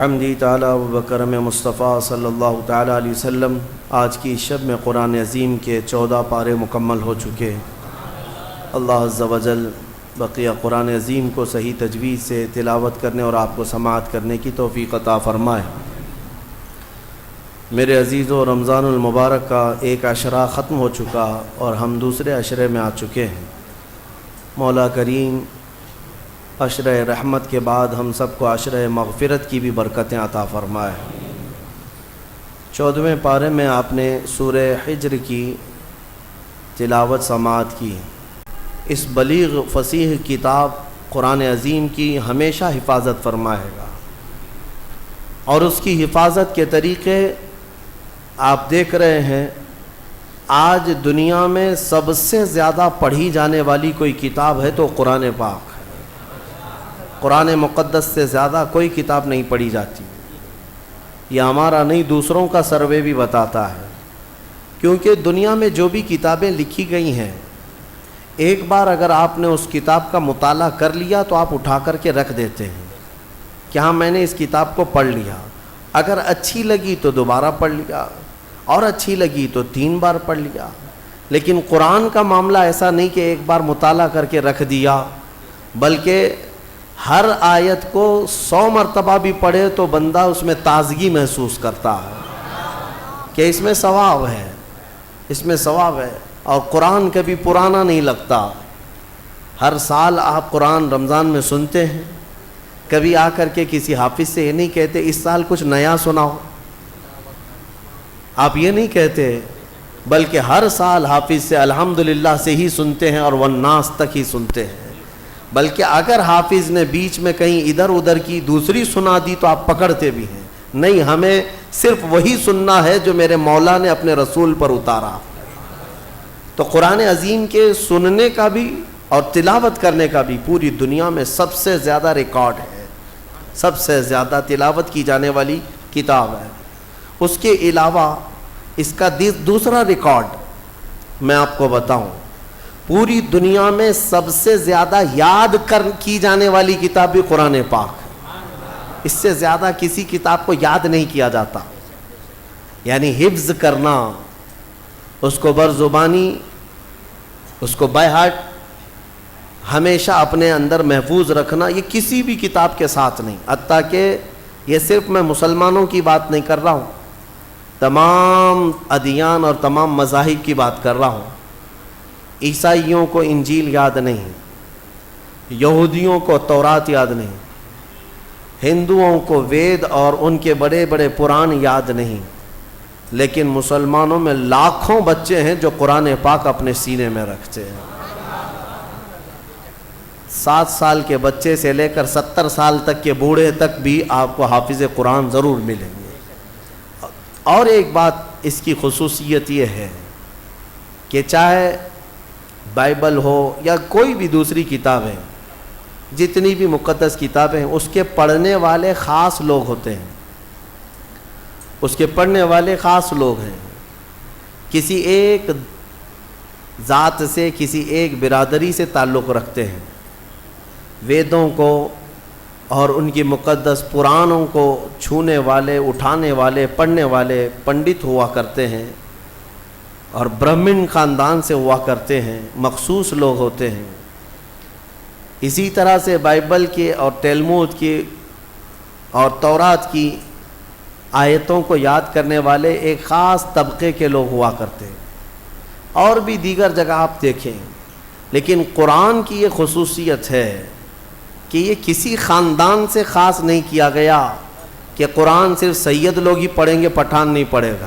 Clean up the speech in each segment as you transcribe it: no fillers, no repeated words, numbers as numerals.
حمدی تعالیٰ و بکرم مصطفیٰ صلی اللہ تعالیٰ علیہ وسلم، آج کی شب میں قرآن عظیم کے 14 پارے مکمل ہو چکے۔ اللہ عز و جل بقیہ قرآن عظیم کو صحیح تجوید سے تلاوت کرنے اور آپ کو سماعت کرنے کی توفیق عطا فرمائے۔ میرے عزیزو، رمضان المبارک کا ایک عشرہ ختم ہو چکا اور ہم دوسرے عشرے میں آ چکے ہیں۔ مولا کریم عشرہ رحمت کے بعد ہم سب کو عشرہ مغفرت کی بھی برکتیں عطا فرمائے۔ 14ویں پارے میں آپ نے سورہ حجر کی تلاوت سماعت کی۔ اس بلیغ فصیح کتاب قرآن عظیم کی ہمیشہ حفاظت فرمائے گا، اور اس کی حفاظت کے طریقے آپ دیکھ رہے ہیں۔ آج دنیا میں سب سے زیادہ پڑھی جانے والی کوئی کتاب ہے تو قرآن پاک ہے۔ قرآن مقدس سے زیادہ کوئی کتاب نہیں پڑھی جاتی۔ یہ ہمارا نہیں، دوسروں کا سروے بھی بتاتا ہے، کیونکہ دنیا میں جو بھی کتابیں لکھی گئی ہیں، ایک بار اگر آپ نے اس کتاب کا مطالعہ کر لیا تو آپ اٹھا کر کے رکھ دیتے ہیں کہ ہاں میں نے اس کتاب کو پڑھ لیا۔ اگر اچھی لگی تو دوبارہ پڑھ لیا، اور اچھی لگی تو 3 بار پڑھ لیا۔ لیکن قرآن کا معاملہ ایسا نہیں کہ ایک بار مطالعہ کر کے رکھ دیا، بلکہ ہر آیت کو 100 مرتبہ بھی پڑھے تو بندہ اس میں تازگی محسوس کرتا ہے کہ اس میں ثواب ہے، اس میں ثواب ہے۔ اور قرآن کبھی پرانا نہیں لگتا۔ ہر سال آپ قرآن رمضان میں سنتے ہیں، کبھی آ کر کے کسی حافظ سے یہ نہیں کہتے اس سال کچھ نیا سناؤ، آپ یہ نہیں کہتے، بلکہ ہر سال حافظ سے الحمدللہ سے ہی سنتے ہیں اور والناس تک ہی سنتے ہیں۔ بلکہ اگر حافظ نے بیچ میں کہیں ادھر ادھر کی دوسری سنا دی تو آپ پکڑتے بھی ہیں، نہیں ہمیں صرف وہی سننا ہے جو میرے مولا نے اپنے رسول پر اتارا۔ تو قرآن عظیم کے سننے کا بھی اور تلاوت کرنے کا بھی پوری دنیا میں سب سے زیادہ ریکارڈ ہے، سب سے زیادہ تلاوت کی جانے والی کتاب ہے۔ اس کے علاوہ اس کا دوسرا ریکارڈ میں آپ کو بتاؤں، پوری دنیا میں سب سے زیادہ یاد کی جانے والی کتاب بھی قرآن پاک ہے۔ اس سے زیادہ کسی کتاب کو یاد نہیں کیا جاتا، یعنی حفظ کرنا، اس کو برزبانی، اس کو بائی ہارٹ ہمیشہ اپنے اندر محفوظ رکھنا، یہ کسی بھی کتاب کے ساتھ نہیں۔ حتیٰ کہ یہ صرف میں مسلمانوں کی بات نہیں کر رہا ہوں، تمام ادیان اور تمام مذاہب کی بات کر رہا ہوں۔ عیسائیوں کو انجیل یاد نہیں، یہودیوں کو تورات یاد نہیں، ہندوؤں کو وید اور ان کے بڑے بڑے قرآن یاد نہیں، لیکن مسلمانوں میں لاکھوں بچے ہیں جو قرآن پاک اپنے سینے میں رکھتے ہیں۔ 7 سال کے بچے سے لے کر 70 سال تک کے بوڑھے تک بھی آپ کو حافظ قرآن ضرور ملیں گے۔ اور ایک بات اس کی خصوصیت یہ ہے کہ چاہے بائبل ہو یا کوئی بھی دوسری کتابیں، جتنی بھی مقدس کتابیں، اس کے پڑھنے والے خاص لوگ ہوتے ہیں، اس کے پڑھنے والے خاص لوگ ہیں، کسی ایک ذات سے، کسی ایک برادری سے تعلق رکھتے ہیں۔ ویدوں کو اور ان کی مقدس پرانوں کو چھونے والے، اٹھانے والے، پڑھنے والے پنڈت ہوا کرتے ہیں، اور برہمن خاندان سے ہوا کرتے ہیں، مخصوص لوگ ہوتے ہیں۔ اسی طرح سے بائبل کے اور تلمود کی اور تورات کی آیتوں کو یاد کرنے والے ایک خاص طبقے کے لوگ ہوا کرتے ہیں، اور بھی دیگر جگہ آپ دیکھیں۔ لیکن قرآن کی یہ خصوصیت ہے کہ یہ کسی خاندان سے خاص نہیں کیا گیا کہ قرآن صرف سید لوگ ہی پڑھیں گے، پٹھان نہیں پڑھے گا۔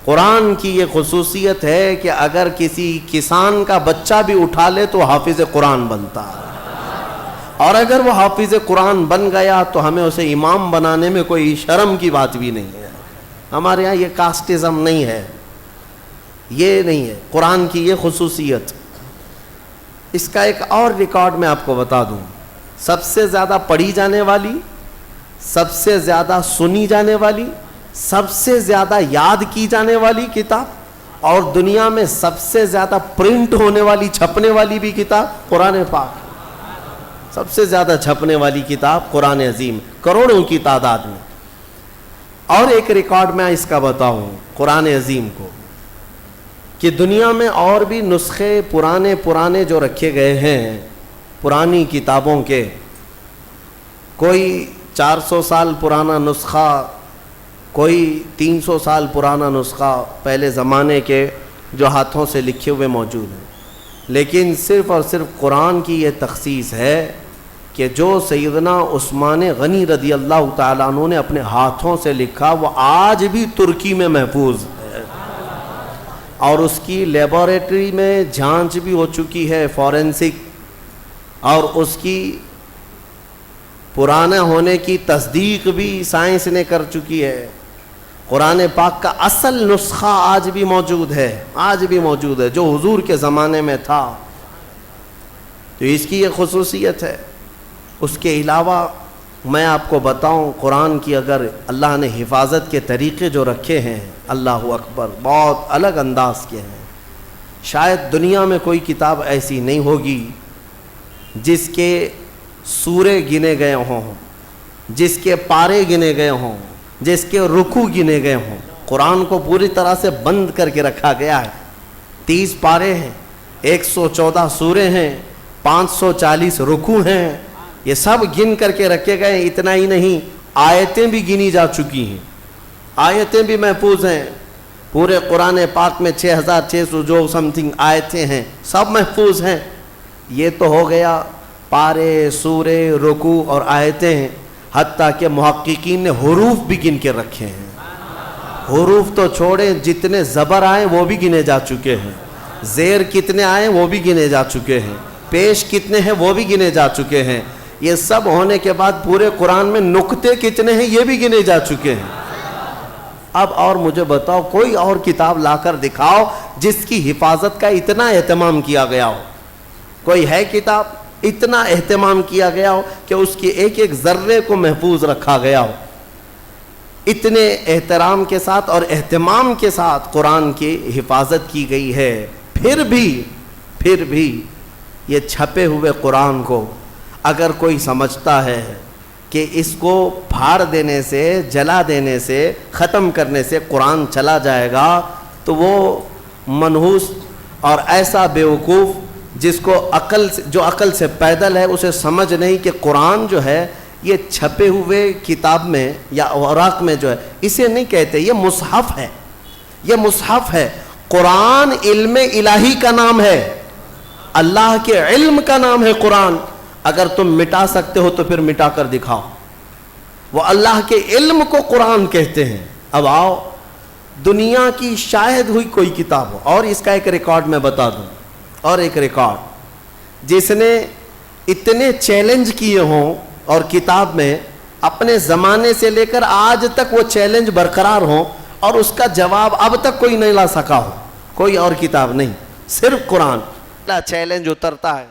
قرآن کی یہ خصوصیت ہے کہ اگر کسی کسان کا بچہ بھی اٹھا لے تو حافظ قرآن بنتا ہے، اور اگر وہ حافظ قرآن بن گیا تو ہمیں اسے امام بنانے میں کوئی شرم کی بات بھی نہیں ہے۔ ہمارے ہاں یہ کاسٹزم نہیں ہے، یہ نہیں ہے قرآن کی یہ خصوصیت۔ اس کا ایک اور ریکارڈ میں آپ کو بتا دوں، سب سے زیادہ پڑھی جانے والی، سب سے زیادہ سنی جانے والی، سب سے زیادہ یاد کی جانے والی کتاب، اور دنیا میں سب سے زیادہ پرنٹ ہونے والی، چھپنے والی بھی کتاب قرآن پاک۔ سب سے زیادہ چھپنے والی کتاب قرآن عظیم، کروڑوں کی تعداد میں۔ اور ایک ریکارڈ میں اس کا بتاؤں قرآن عظیم کو، کہ دنیا میں اور بھی نسخے پرانے جو رکھے گئے ہیں پرانی کتابوں کے، کوئی 400 سال پرانا نسخہ، کوئی 300 سال پرانا نسخہ پہلے زمانے کے جو ہاتھوں سے لکھے ہوئے موجود ہیں، لیکن صرف اور صرف قرآن کی یہ تخصیص ہے کہ جو سیدنا عثمان غنی رضی اللہ تعالیٰ عنہ نے اپنے ہاتھوں سے لکھا وہ آج بھی ترکی میں محفوظ ہے، اور اس کی لیبارٹری میں جانچ بھی ہو چکی ہے فورینسک، اور اس کی پرانا ہونے کی تصدیق بھی سائنس نے کر چکی ہے۔ قرآن پاک کا اصل نسخہ آج بھی موجود ہے جو حضور کے زمانے میں تھا، تو اس کی یہ خصوصیت ہے۔ اس کے علاوہ میں آپ کو بتاؤں قرآن کی اگر اللہ نے حفاظت کے طریقے جو رکھے ہیں، اللہ اکبر، بہت الگ انداز کے ہیں۔ شاید دنیا میں کوئی کتاب ایسی نہیں ہوگی جس کے سورے گنے گئے ہوں، جس کے پارے گنے گئے ہوں، جس کے رکوع گنے گئے ہوں۔ قرآن کو پوری طرح سے بند کر کے رکھا گیا ہے۔ 30 پارے ہیں، 114 سورے ہیں، 540 رکوع ہیں، یہ سب گن کر کے رکھے گئے۔ اتنا ہی نہیں، آیتیں بھی گنی جا چکی ہیں، آیتیں بھی محفوظ ہیں۔ پورے قرآن پاک میں 6600 جو سمتھنگ آیتیں ہیں، سب محفوظ ہیں۔ یہ تو ہو گیا پارے، سورے، رکوع اور آیتیں ہیں، حتیٰ کہ محققین نے حروف بھی گن کے رکھے ہیں۔ حروف تو چھوڑیں، جتنے زبر آئے وہ بھی گنے جا چکے ہیں، زیر کتنے آئے وہ بھی گنے جا چکے ہیں، پیش کتنے ہیں وہ بھی گنے جا چکے ہیں۔ یہ سب ہونے کے بعد پورے قرآن میں نقطے کتنے ہیں یہ بھی گنے جا چکے ہیں۔ اب اور مجھے بتاؤ کوئی اور کتاب لا کر دکھاؤ جس کی حفاظت کا اتنا اہتمام کیا گیا ہو۔ کوئی ہے کتاب اتنا اہتمام کیا گیا ہو کہ اس کی ایک ایک ذرے کو محفوظ رکھا گیا ہو؟ اتنے احترام کے ساتھ اور اہتمام کے ساتھ قرآن کی حفاظت کی گئی ہے۔ پھر بھی یہ چھپے ہوئے قرآن کو اگر کوئی سمجھتا ہے کہ اس کو پھاڑ دینے سے، جلا دینے سے، ختم کرنے سے قرآن چلا جائے گا، تو وہ منحوس اور ایسا بیوقوف جس کو جو عقل سے پیدل ہے، اسے سمجھ نہیں کہ قرآن جو ہے یہ چھپے ہوئے کتاب میں یا اوراق میں جو ہے، اسے نہیں کہتے، یہ مصحف ہے، یہ مصحف ہے۔ قرآن علم الہی کا نام ہے، اللہ کے علم کا نام ہے قرآن۔ اگر تم مٹا سکتے ہو تو پھر مٹا کر دکھاؤ۔ وہ اللہ کے علم کو قرآن کہتے ہیں۔ اب آؤ، دنیا کی شاید ہوئی کوئی کتاب ہو، اور اس کا ایک ریکارڈ میں بتا دوں، اور ایک ریکارڈ جس نے اتنے چیلنج کیے ہوں اور کتاب میں اپنے زمانے سے لے کر آج تک وہ چیلنج برقرار ہوں اور اس کا جواب اب تک کوئی نہیں لا سکا ہو، کوئی اور کتاب نہیں، صرف قرآن۔ چیلنج اترتا ہے،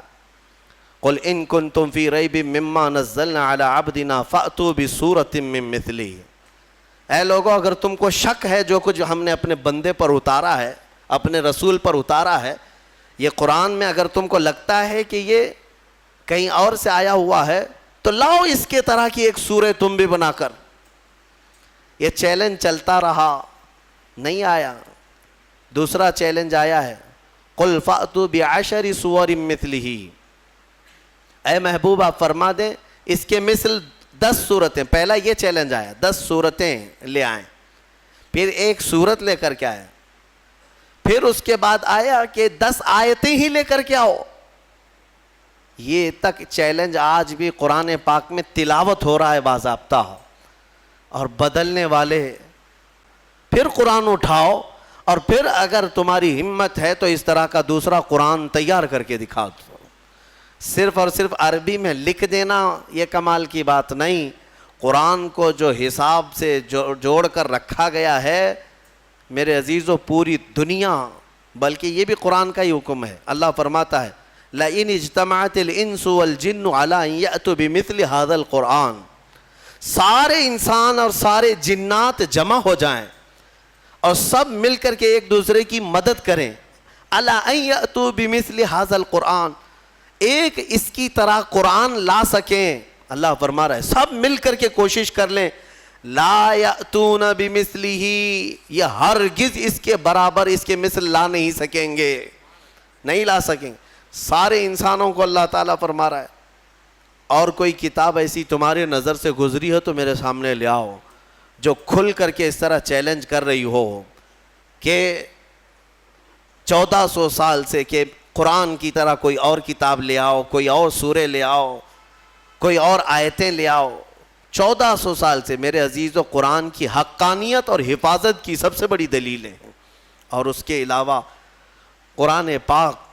قل ان کنتم فی ریب مما نزلنا علی عبدنا فأتوا بسورۃ من مثلہ۔ اے لوگو، اگر تم کو شک ہے جو کچھ ہم نے اپنے بندے پر اتارا ہے، اپنے رسول پر اتارا ہے، یہ قرآن میں اگر تم کو لگتا ہے کہ یہ کہیں اور سے آیا ہوا ہے، تو لاؤ اس کے طرح کی ایک سورہ تم بھی بنا کر۔ یہ چیلنج چلتا رہا، نہیں آیا۔ دوسرا چیلنج آیا ہے، قل فأتوا بعشر سور مثلہ۔ اے محبوب آپ فرما دیں اس کے مثل 10 صورتیں۔ پہلا یہ چیلنج آیا، 10 صورتیں لے آئیں، پھر ایک صورت لے کر کے آئے، پھر اس کے بعد آیا کہ 10 آیتیں ہی لے کر کے آؤ۔ یہ تک چیلنج آج بھی قرآن پاک میں تلاوت ہو رہا ہے باضابطہ، اور بدلنے والے پھر قرآن اٹھاؤ، اور پھر اگر تمہاری ہمت ہے تو اس طرح کا دوسرا قرآن تیار کر کے دکھا دو۔ صرف اور صرف عربی میں لکھ دینا یہ کمال کی بات نہیں، قرآن کو جو حساب سے جوڑ کر رکھا گیا ہے میرے عزیزو، پوری دنیا، بلکہ یہ بھی قرآن کا ہی حکم ہے۔ اللہ فرماتا ہے لَإِنِ اجْتَمَعَتِ الْإِنسُ وَالْجِنُّ عَلَىٰ أَن يَأْتُوا بِمِثْلِ هَذَا الْقُرْآنِ، سارے انسان اور سارے جنات جمع ہو جائیں اور سب مل کر کے ایک دوسرے کی مدد کریں، عَلَىٰ أَن يَأْتُوا بِمِثْلِ هَذَا الْقُرْآنِ، ایک اس کی طرح قرآن لا سکیں. اللہ فرما رہا ہے سب مل کر کے کوشش کر لیں. لا یأتون بمثلہ، یہ ہرگز اس کے برابر اس کے مثل لا نہیں سکیں گے، نہیں لا سکیں. سارے انسانوں کو اللہ تعالیٰ فرما رہا ہے اور کوئی کتاب ایسی تمہارے نظر سے گزری ہو تو میرے سامنے لے آؤ جو کھل کر کے اس طرح چیلنج کر رہی ہو کہ 1400 سال سے کہ قرآن کی طرح کوئی اور کتاب لے آؤ، کوئی اور سورے لے آؤ، کوئی اور آیتیں لے آؤ. 1400 سال سے میرے عزیزو قرآن کی حقانیت اور حفاظت کی سب سے بڑی دلیلیں ہیں. اور اس کے علاوہ قرآن پاک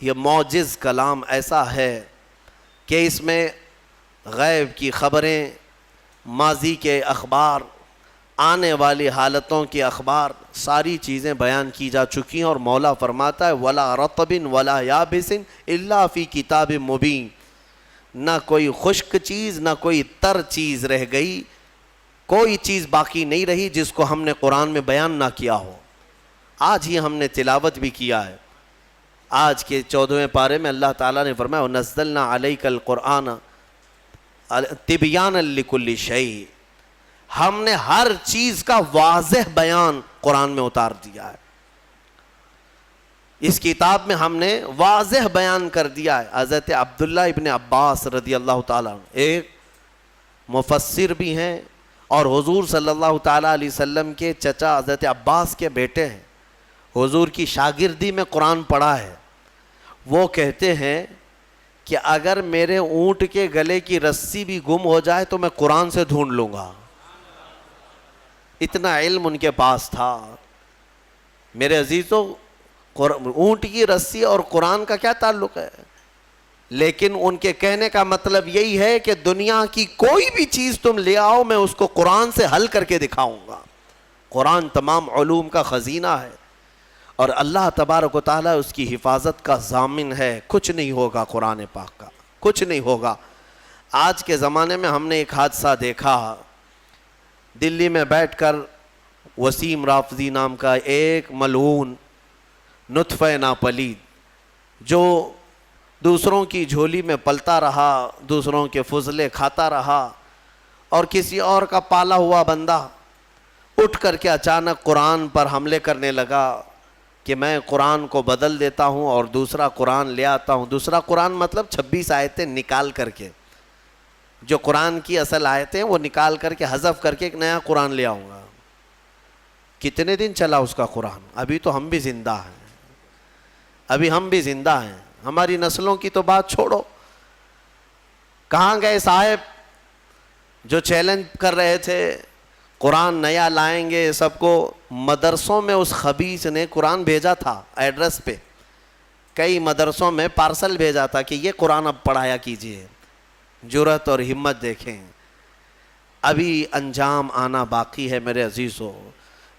یہ معجز کلام ایسا ہے کہ اس میں غیب کی خبریں، ماضی کے اخبار، آنے والی حالتوں کے اخبار، ساری چیزیں بیان کی جا چکی ہیں. اور مولا فرماتا ہے وَلَا رَطْبٍ وَلَا يَابِسٍ إِلَّا فِي كِتَابٍ مُبِينٍ، نہ کوئی خشک چیز نہ کوئی تر چیز رہ گئی، کوئی چیز باقی نہیں رہی جس کو ہم نے قرآن میں بیان نہ کیا ہو. آج ہی ہم نے تلاوت بھی کیا ہے. آج کے 14ویں پارے میں اللہ تعالیٰ نے فرمایا وَنَزَّلْنَا عَلَيْكَ الْقُرْآنَ تِبْيَانًا لِكُلِّ شَيْءٍ، ہم نے ہر چیز کا واضح بیان قرآن میں اتار دیا ہے. اس کتاب میں ہم نے واضح بیان کر دیا ہے. حضرت عبداللہ ابن عباس رضی اللہ تعالیٰ ایک مفسر بھی ہیں اور حضور صلی اللہ تعالیٰ علیہ وسلم کے چچا حضرت عباس کے بیٹے ہیں. حضور کی شاگردی میں قرآن پڑھا ہے. وہ کہتے ہیں کہ اگر میرے اونٹ کے گلے کی رسی بھی گم ہو جائے تو میں قرآن سے ڈھونڈ لوں گا. اتنا علم ان کے پاس تھا. میرے عزیزو اونٹ کی رسی اور قرآن کا کیا تعلق ہے؟ لیکن ان کے کہنے کا مطلب یہی ہے کہ دنیا کی کوئی بھی چیز تم لے آؤ میں اس کو قرآن سے حل کر کے دکھاؤں گا. قرآن تمام علوم کا خزینہ ہے اور اللہ تبارک و تعالیٰ اس کی حفاظت کا ضامن ہے. کچھ نہیں ہوگا قرآن پاک کا، کچھ نہیں ہوگا. آج کے زمانے میں ہم نے ایک حادثہ دیکھا. دلی میں بیٹھ کر وسیم رافضی نام کا ایک ملعون نطفہ ناپلید جو دوسروں کی جھولی میں پلتا رہا، دوسروں کے فضلے کھاتا رہا، اور کسی اور کا پالا ہوا بندہ اٹھ کر کے اچانک قرآن پر حملے کرنے لگا کہ میں قرآن کو بدل دیتا ہوں اور دوسرا قرآن لے آتا ہوں. دوسرا قرآن مطلب 26 آیتیں نکال کر کے، جو قرآن کی اصل آیتیں وہ نکال کر کے حذف کر کے ایک نیا قرآن لے آؤں گا. کتنے دن چلا اس کا قرآن؟ ابھی تو ہم بھی زندہ ہیں، ابھی ہم بھی زندہ ہیں. ہماری نسلوں کی تو بات چھوڑو. کہاں گئے صاحب جو چیلنج کر رہے تھے قرآن نیا لائیں گے سب کو؟ مدرسوں میں اس خبیث نے قرآن بھیجا تھا ایڈریس پہ. کئی مدرسوں میں پارسل بھیجا تھا کہ یہ قرآن اب پڑھایا کیجئے. جرأت اور ہمت دیکھیں. ابھی انجام آنا باقی ہے میرے عزیزو.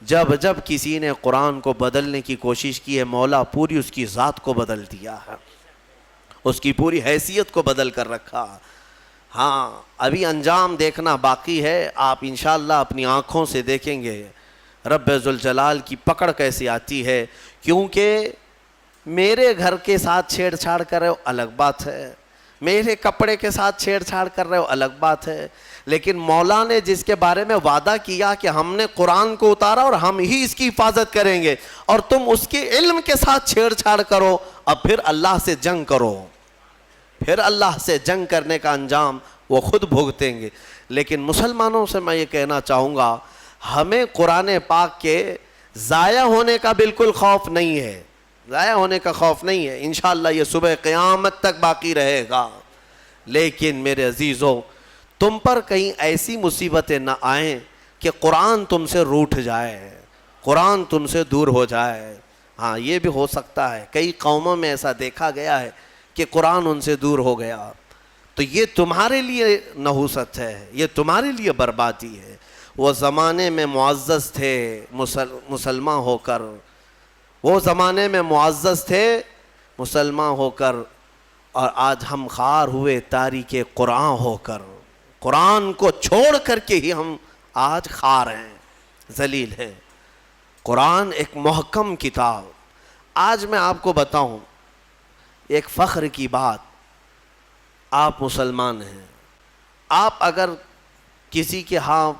جب جب کسی نے قرآن کو بدلنے کی کوشش کی ہے مولا پوری اس کی ذات کو بدل دیا ہے، اس کی پوری حیثیت کو بدل کر رکھا. ہاں ابھی انجام دیکھنا باقی ہے. آپ انشاءاللہ اپنی آنکھوں سے دیکھیں گے رب ذوالجلال کی پکڑ کیسی آتی ہے. کیونکہ میرے گھر کے ساتھ چھیڑ چھاڑ کر رہے ہو الگ بات ہے، میرے کپڑے کے ساتھ چھیڑ چھاڑ کر رہے ہو الگ بات ہے، لیکن مولا نے جس کے بارے میں وعدہ کیا کہ ہم نے قرآن کو اتارا اور ہم ہی اس کی حفاظت کریں گے، اور تم اس کے علم کے ساتھ چھیڑ چھاڑ کرو، اب پھر اللہ سے جنگ کرو. پھر اللہ سے جنگ کرنے کا انجام وہ خود بھگتیں گے. لیکن مسلمانوں سے میں یہ کہنا چاہوں گا ہمیں قرآن پاک کے ضائع ہونے کا بالکل خوف نہیں ہے، ضائع ہونے کا خوف نہیں ہے. انشاءاللہ یہ صبح قیامت تک باقی رہے گا. لیکن میرے عزیزو تم پر کہیں ایسی مصیبتیں نہ آئیں کہ قرآن تم سے روٹھ جائے، قرآن تم سے دور ہو جائے. ہاں یہ بھی ہو سکتا ہے. کئی قوموں میں ایسا دیکھا گیا ہے کہ قرآن ان سے دور ہو گیا. تو یہ تمہارے لیے نحوست ہے، یہ تمہارے لیے بربادی ہے. وہ زمانے میں معزز تھے مسلمان ہو کر، وہ زمانے میں معزز تھے مسلمان ہو کر، اور آج ہم خوار ہوئے تاریک قرآن ہو کر. قرآن کو چھوڑ کر کے ہی ہم آج خوار ہیں، ذلیل ہیں. قرآن ایک محکم کتاب. آج میں آپ کو بتاؤں ایک فخر کی بات. آپ مسلمان ہیں، آپ اگر کسی کے ہاں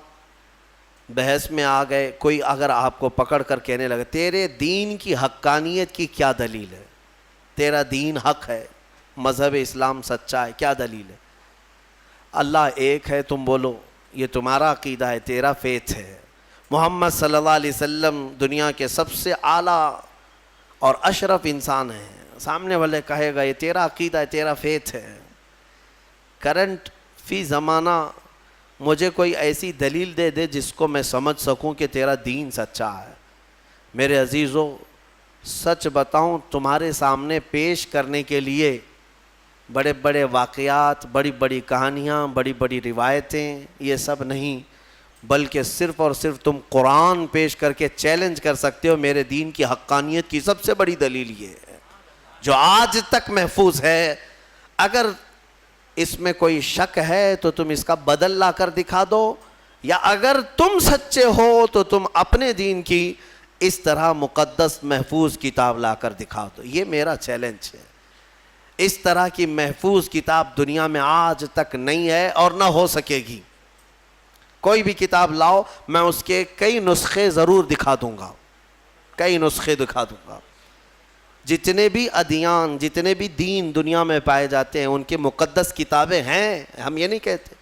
بحث میں آ گئے، کوئی اگر آپ کو پکڑ کر کہنے لگے تیرے دین کی حقانیت کی کیا دلیل ہے، تیرا دین حق ہے، مذہب اسلام سچا ہے، کیا دلیل ہے؟ اللہ ایک ہے تم بولو، یہ تمہارا عقیدہ ہے، تیرا فیتھ ہے۔ محمد صلی اللہ علیہ وسلم دنیا کے سب سے اعلیٰ اور اشرف انسان ہیں، سامنے والے کہے گا یہ تیرا عقیدہ ہے، تیرا فیتھ ہے۔ کرنٹ فی زمانہ مجھے کوئی ایسی دلیل دے دے جس کو میں سمجھ سکوں کہ تیرا دین سچا ہے۔ میرے عزیزو، سچ بتاؤں تمہارے سامنے پیش کرنے کے لیے بڑے بڑے واقعات، بڑی بڑی کہانیاں، بڑی بڑی روایتیں، یہ سب نہیں، بلکہ صرف اور صرف تم قرآن پیش کر کے چیلنج کر سکتے ہو میرے دین کی حقانیت کی سب سے بڑی دلیل یہ ہے جو آج تک محفوظ ہے۔ اگر اس میں کوئی شک ہے تو تم اس کا بدل لا کر دکھا دو، یا اگر تم سچے ہو تو تم اپنے دین کی اس طرح مقدس محفوظ کتاب لا کر دکھا دو۔ یہ میرا چیلنج ہے۔ اس طرح کی محفوظ کتاب دنیا میں آج تک نہیں ہے اور نہ ہو سکے گی۔ کوئی بھی کتاب لاؤ، میں اس کے کئی نسخے ضرور دکھا دوں گا، کئی نسخے دکھا دوں گا۔ جتنے بھی ادیان، جتنے بھی دین دنیا میں پائے جاتے ہیں ان کی مقدس کتابیں ہیں، ہم یہ نہیں کہتے۔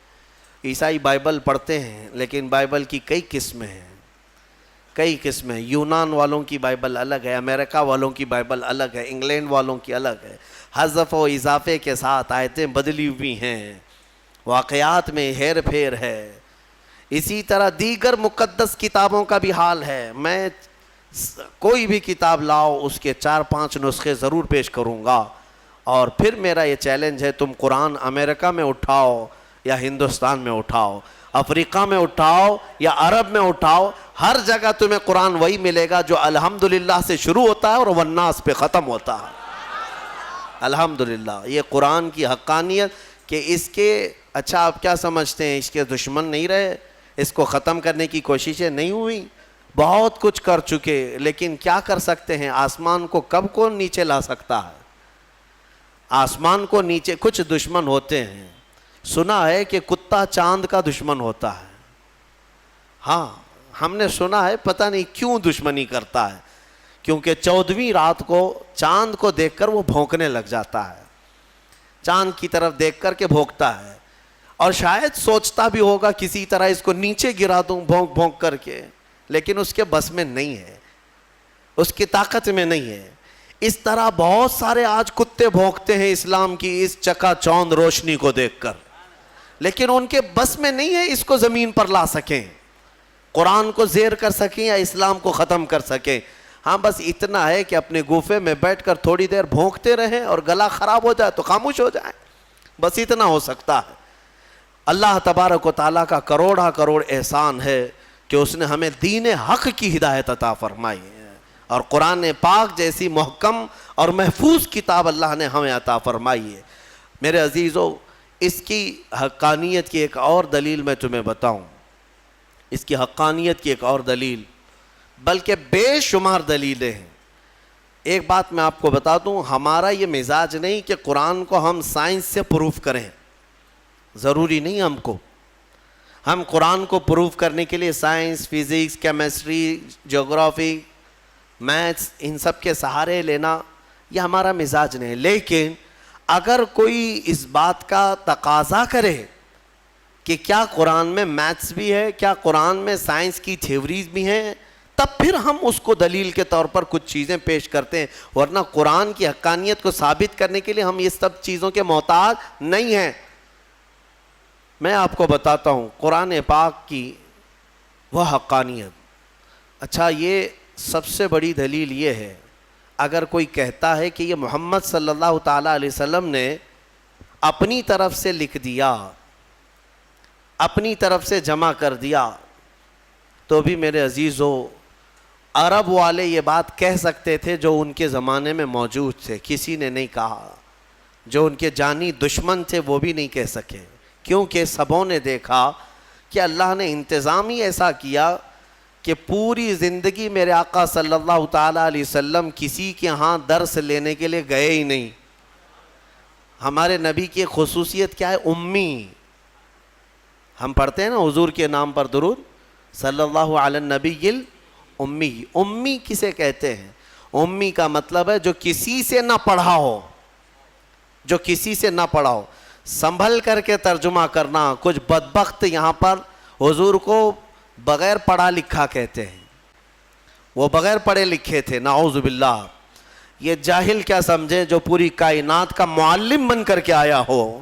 عیسائی بائبل پڑھتے ہیں لیکن بائبل کی کئی قسمیں ہیں، کئی قسمیں۔ یونان والوں کی بائبل الگ ہے، امریکہ والوں کی بائبل الگ ہے، انگلینڈ والوں کی الگ ہے، حذف و اضافے کے ساتھ آیتیں بدلی ہوئی ہیں، واقعات میں ہیر پھیر ہے۔ اسی طرح دیگر مقدس کتابوں کا بھی حال ہے۔ میں کوئی بھی کتاب لاؤ اس کے 4-5 نسخے ضرور پیش کروں گا، اور پھر میرا یہ چیلنج ہے تم قرآن امریکہ میں اٹھاؤ یا ہندوستان میں اٹھاؤ، افریقہ میں اٹھاؤ یا عرب میں اٹھاؤ، ہر جگہ تمہیں قرآن وہی ملے گا جو الحمدللہ سے شروع ہوتا ہے اور والناس پہ ختم ہوتا ہے۔ الحمدللہ، یہ قرآن کی حقانیت کہ اس کے اچھا آپ کیا سمجھتے ہیں، اس کے دشمن نہیں رہے، اس کو ختم کرنے کی کوششیں نہیں ہوئی، بہت کچھ کر چکے، لیکن کیا کر سکتے ہیں؟ آسمان کو کب کون نیچے لا سکتا ہے؟ آسمان کو نیچے کچھ دشمن ہوتے ہیں، سنا ہے کہ کتا چاند کا دشمن ہوتا ہے۔ ہاں ہم نے سنا ہے، پتہ نہیں کیوں دشمنی کرتا ہے، کیونکہ 14ویں رات کو چاند کو دیکھ کر وہ بھونکنے لگ جاتا ہے، چاند کی طرف دیکھ کر کے بھونکتا ہے، اور شاید سوچتا بھی ہوگا کسی طرح اس کو نیچے گرا دوں بھونک بھونک کر کے، لیکن اس کے بس میں نہیں ہے، اس کی طاقت میں نہیں ہے۔ اس طرح بہت سارے آج کتے بھونکتے ہیں اسلام کی اس چکا چوند روشنی کو دیکھ کر، لیکن ان کے بس میں نہیں ہے اس کو زمین پر لا سکیں، قرآن کو زیر کر سکیں یا اسلام کو ختم کر سکیں۔ ہاں بس اتنا ہے کہ اپنے گوفے میں بیٹھ کر تھوڑی دیر بھونکتے رہیں، اور گلا خراب ہو جائے تو خاموش ہو جائیں، بس اتنا ہو سکتا ہے۔ اللہ تبارک و تعالیٰ کا کروڑا کروڑ احسان ہے کہ اس نے ہمیں دین حق کی ہدایت عطا فرمائی ہے، اور قرآن پاک جیسی محکم اور محفوظ کتاب اللہ نے ہمیں عطا فرمائی ہے۔ میرے عزیزو، اس کی حقانیت کی ایک اور دلیل میں تمہیں بتاؤں، اس کی حقانیت کی ایک اور دلیل، بلکہ بے شمار دلیلیں ہیں۔ ایک بات میں آپ کو بتا دوں، ہمارا یہ مزاج نہیں کہ قرآن کو ہم سائنس سے پروف کریں، ضروری نہیں ہم کو۔ ہم قرآن کو پروف کرنے کے لیے سائنس، فزکس، کیمسٹری، جغرافی، میتھس، ان سب کے سہارے لینا یہ ہمارا مزاج نہیں، لیکن اگر کوئی اس بات کا تقاضا کرے کہ کیا قرآن میں میتھس بھی ہے، کیا قرآن میں سائنس کی تھیوریز بھی ہیں، تب پھر ہم اس کو دلیل کے طور پر کچھ چیزیں پیش کرتے ہیں، ورنہ قرآن کی حقانیت کو ثابت کرنے کے لیے ہم یہ سب چیزوں کے محتاج نہیں ہیں۔ میں آپ کو بتاتا ہوں قرآن پاک کی وہ حقانیت۔ اچھا، یہ سب سے بڑی دلیل یہ ہے، اگر کوئی کہتا ہے کہ یہ محمد صلی اللہ تعالیٰ علیہ وسلم نے اپنی طرف سے لکھ دیا، اپنی طرف سے جمع کر دیا، تو بھی میرے عزیزو، عرب والے یہ بات کہہ سکتے تھے جو ان کے زمانے میں موجود تھے، کسی نے نہیں کہا۔ جو ان کے جانی دشمن تھے وہ بھی نہیں کہہ سکے، کیونکہ سبوں نے دیکھا کہ اللہ نے انتظام ہی ایسا کیا کہ پوری زندگی میرے آقا صلی اللہ تعالیٰ علیہ وسلم کسی کے ہاں درس لینے کے لیے گئے ہی نہیں۔ ہمارے نبی کی خصوصیت کیا ہے؟ امی. ہم پڑھتے ہیں نا حضور کے نام پر درود، صلی اللہ علی النبی الامی. امی کسے کہتے ہیں؟ امی کا مطلب ہے جو کسی سے نہ پڑھا ہو، جو کسی سے نہ پڑھا ہو. سنبھل کر کے ترجمہ کرنا. کچھ بدبخت یہاں پر حضور کو بغیر پڑھا لکھا کہتے ہیں. وہ بغیر پڑھے لکھے تھے، نعوذ باللہ. یہ جاہل کیا سمجھے جو پوری کائنات کا معلم بن کر کے آیا ہو،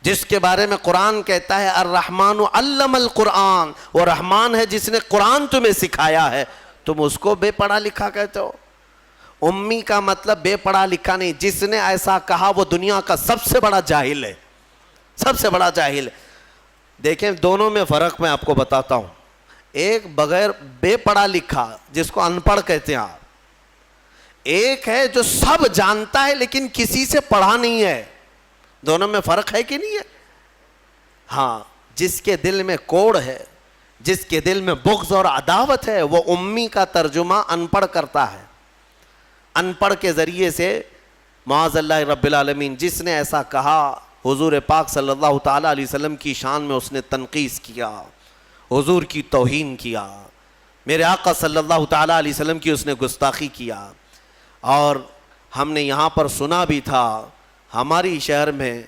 جس کے بارے میں قرآن کہتا ہے الرحمن علم القرآن، وہ رحمان ہے جس نے قرآن تمہیں سکھایا ہے، تم اس کو بے پڑھا لکھا کہتے ہو. امی کا مطلب بے پڑھا لکھا نہیں. جس نے ایسا کہا وہ دنیا کا سب سے بڑا جاہل ہے، سب سے بڑا جاہل ہے. دیکھیں دونوں میں فرق میں آپ کو بتاتا ہوں. ایک بغیر بے پڑھا لکھا جس کو ان پڑھ کہتے ہیں آپ، ایک ہے جو سب جانتا ہے لیکن کسی سے پڑھا نہیں ہے. دونوں میں فرق ہے کہ نہیں ہے؟ ہاں. جس کے دل میں کوڑ ہے، جس کے دل میں بغض اور عداوت ہے، وہ امی کا ترجمہ ان پڑھ کرتا ہے. ان پڑھ کے ذریعے سے معاذ اللہ رب العالمین. جس نے ایسا کہا حضور پاک صلی اللہ تعالیٰ علیہ وسلم کی شان میں اس نے تنقیص کیا، حضور کی توہین کیا، میرے آقا صلی اللہ تعالیٰ علیہ وسلم کی اس نے گستاخی کیا. اور ہم نے یہاں پر سنا بھی تھا، ہماری شہر میں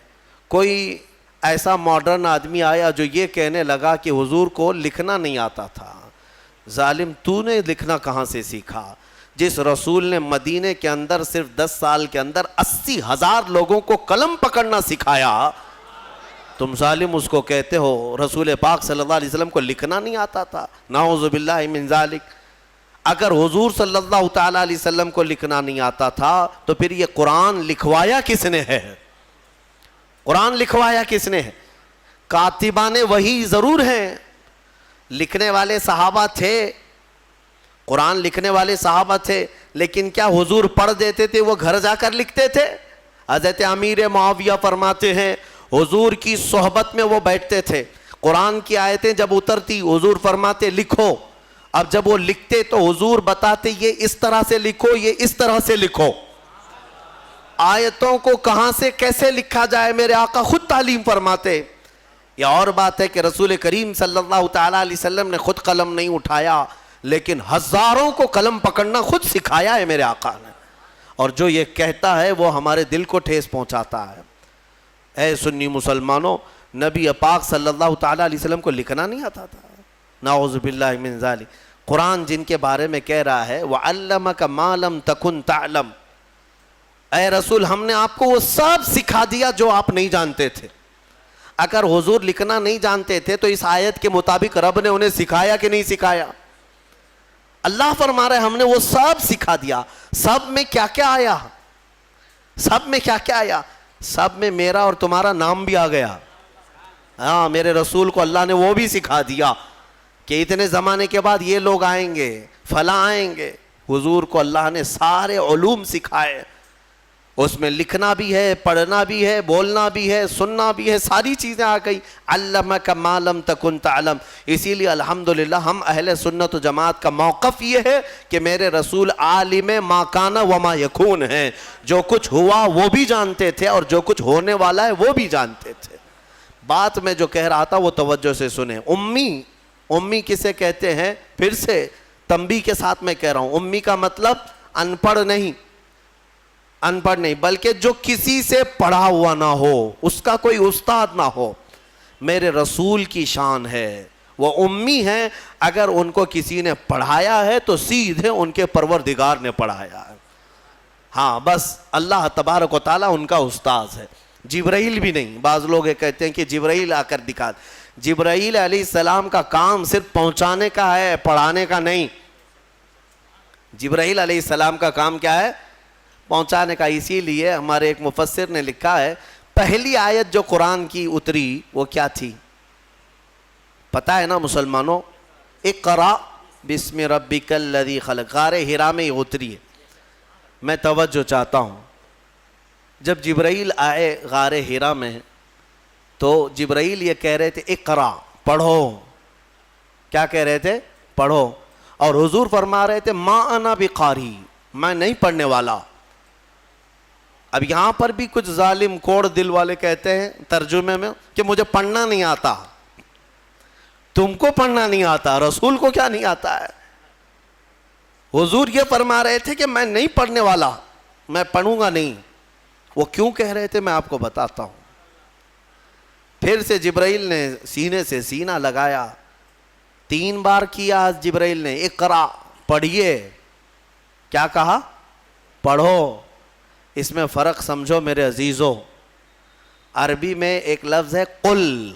کوئی ایسا ماڈرن آدمی آیا جو یہ کہنے لگا کہ حضور کو لکھنا نہیں آتا تھا. ظالم، تو نے لکھنا کہاں سے سیکھا؟ جس رسول نے مدینے کے اندر صرف 10 سال کے اندر 80,000 لوگوں کو قلم پکڑنا سکھایا، تم ظالم اس کو کہتے ہو رسول پاک صلی اللہ علیہ وسلم کو لکھنا نہیں آتا تھا. نعوذ باللہ من ذالک. اگر حضور صلی اللہ تعالیٰ علیہ وسلم کو لکھنا نہیں آتا تھا تو پھر یہ قرآن لکھوایا کس نے ہے؟ قرآن لکھوایا کس نے ہے؟ کاتبان وحی ضرور ہیں، لکھنے والے صحابہ تھے، قرآن لکھنے والے صحابہ تھے، لیکن کیا حضور پڑھ دیتے تھے وہ گھر جا کر لکھتے تھے؟ حضرت امیر معاویہ فرماتے ہیں حضور کی صحبت میں وہ بیٹھتے تھے، قرآن کی آیتیں جب اترتی حضور فرماتے لکھو. اب جب وہ لکھتے تو حضور بتاتے یہ اس طرح سے لکھو، یہ اس طرح سے لکھو. آیتوں کو کہاں سے کیسے لکھا جائے میرے آقا خود تعلیم فرماتے. یہ اور بات ہے کہ رسول کریم صلی اللہ تعالیٰ علیہ وسلم نے خود قلم نہیں اٹھایا، لیکن ہزاروں کو قلم پکڑنا خود سکھایا ہے میرے آقا نے. اور جو یہ کہتا ہے وہ ہمارے دل کو ٹھیس پہنچاتا ہے. اے سنی مسلمانوں، نبی پاک صلی اللہ تعالیٰ علیہ وسلم کو لکھنا نہیں آتا تھا. نعوذ باللہ من ذالک. قرآن جن کے بارے میں کہہ رہا ہے وَعَلَّمَكَ مَا لَمْ تَكُنْ تَعْلَمْ، اے رسول ہم نے آپ کو وہ سب سکھا دیا جو آپ نہیں جانتے تھے. اگر حضور لکھنا نہیں جانتے تھے تو اس آیت کے مطابق رب نے انہیں سکھایا کہ نہیں سکھایا؟ اللہ فرما رہے ہم نے وہ سب سکھا دیا. سب میں کیا کیا آیا؟ سب میں کیا کیا آیا؟ سب میں میرا اور تمہارا نام بھی آ گیا. ہاں، میرے رسول کو اللہ نے وہ بھی سکھا دیا کہ اتنے زمانے کے بعد یہ لوگ آئیں گے، فلاں آئیں گے. حضور کو اللہ نے سارے علوم سکھائے. اس میں لکھنا بھی ہے، پڑھنا بھی ہے، بولنا بھی ہے، سننا بھی ہے، ساری چیزیں آ گئی. علمک ما لم تکن تعلم. اسی لیے الحمدللہ ہم اہل سنت و جماعت کا موقف یہ ہے کہ میرے رسول عالم ما کان و ما یکون ہیں. جو کچھ ہوا وہ بھی جانتے تھے اور جو کچھ ہونے والا ہے وہ بھی جانتے تھے. بات میں جو کہہ رہا تھا وہ توجہ سے سنیں. امی کسے کہتے ہیں؟ پھر سے تنبیہ کے ساتھ میں کہہ رہا ہوں، امی کا مطلب ان پڑھ نہیں، ان پڑھ نہیں، بلکہ جو کسی سے پڑھا ہوا نہ ہو، اس کا کوئی استاد نہ ہو. میرے رسول کی شان ہے وہ امی ہیں. اگر ان کو کسی نے پڑھایا ہے تو سیدھے ان کے پروردگار نے پڑھایا ہے. ہاں بس اللہ تبارک و تعالیٰ ان کا استاذ ہے، جبرائیل بھی نہیں. بعض لوگ یہ کہتے ہیں کہ جبرائیل آ کر دکھا. جبرائیل علیہ السلام کا کام صرف پہنچانے کا ہے، پڑھانے کا نہیں. جبرائیل علیہ السلام کا کام کیا ہے؟ پہنچانے کا. اسی لیے ہمارے ایک مفسر نے لکھا ہے پہلی آیت جو قرآن کی اتری وہ کیا تھی پتہ ہے نا مسلمانوں؟ اقرا بسم ربک الذی خلق. غار حرا میں یہ اتری ہے. میں توجہ چاہتا ہوں، جب جبرائیل آئے غار حرا میں تو جبرائیل یہ کہہ رہے تھے اقرا، پڑھو. کیا کہہ رہے تھے؟ پڑھو. اور حضور فرما رہے تھے ما انا بقاری، میں نہیں پڑھنے والا. اب یہاں پر بھی کچھ ظالم کوڑ دل والے کہتے ہیں ترجمے میں کہ مجھے پڑھنا نہیں آتا. تم کو پڑھنا نہیں آتا, رسول کو کیا نہیں آتا ہے؟ حضور یہ فرما رہے تھے کہ میں نہیں پڑھنے والا, میں پڑھوں گا نہیں. وہ کیوں کہہ رہے تھے میں آپ کو بتاتا ہوں. پھر سے جبرائیل نے سینے سے سینہ لگایا, 3 بار کیا جبرائیل نے, اقرا پڑھیے. کیا کہا؟ پڑھو. اس میں فرق سمجھو میرے عزیزو. عربی میں ایک لفظ ہے قل.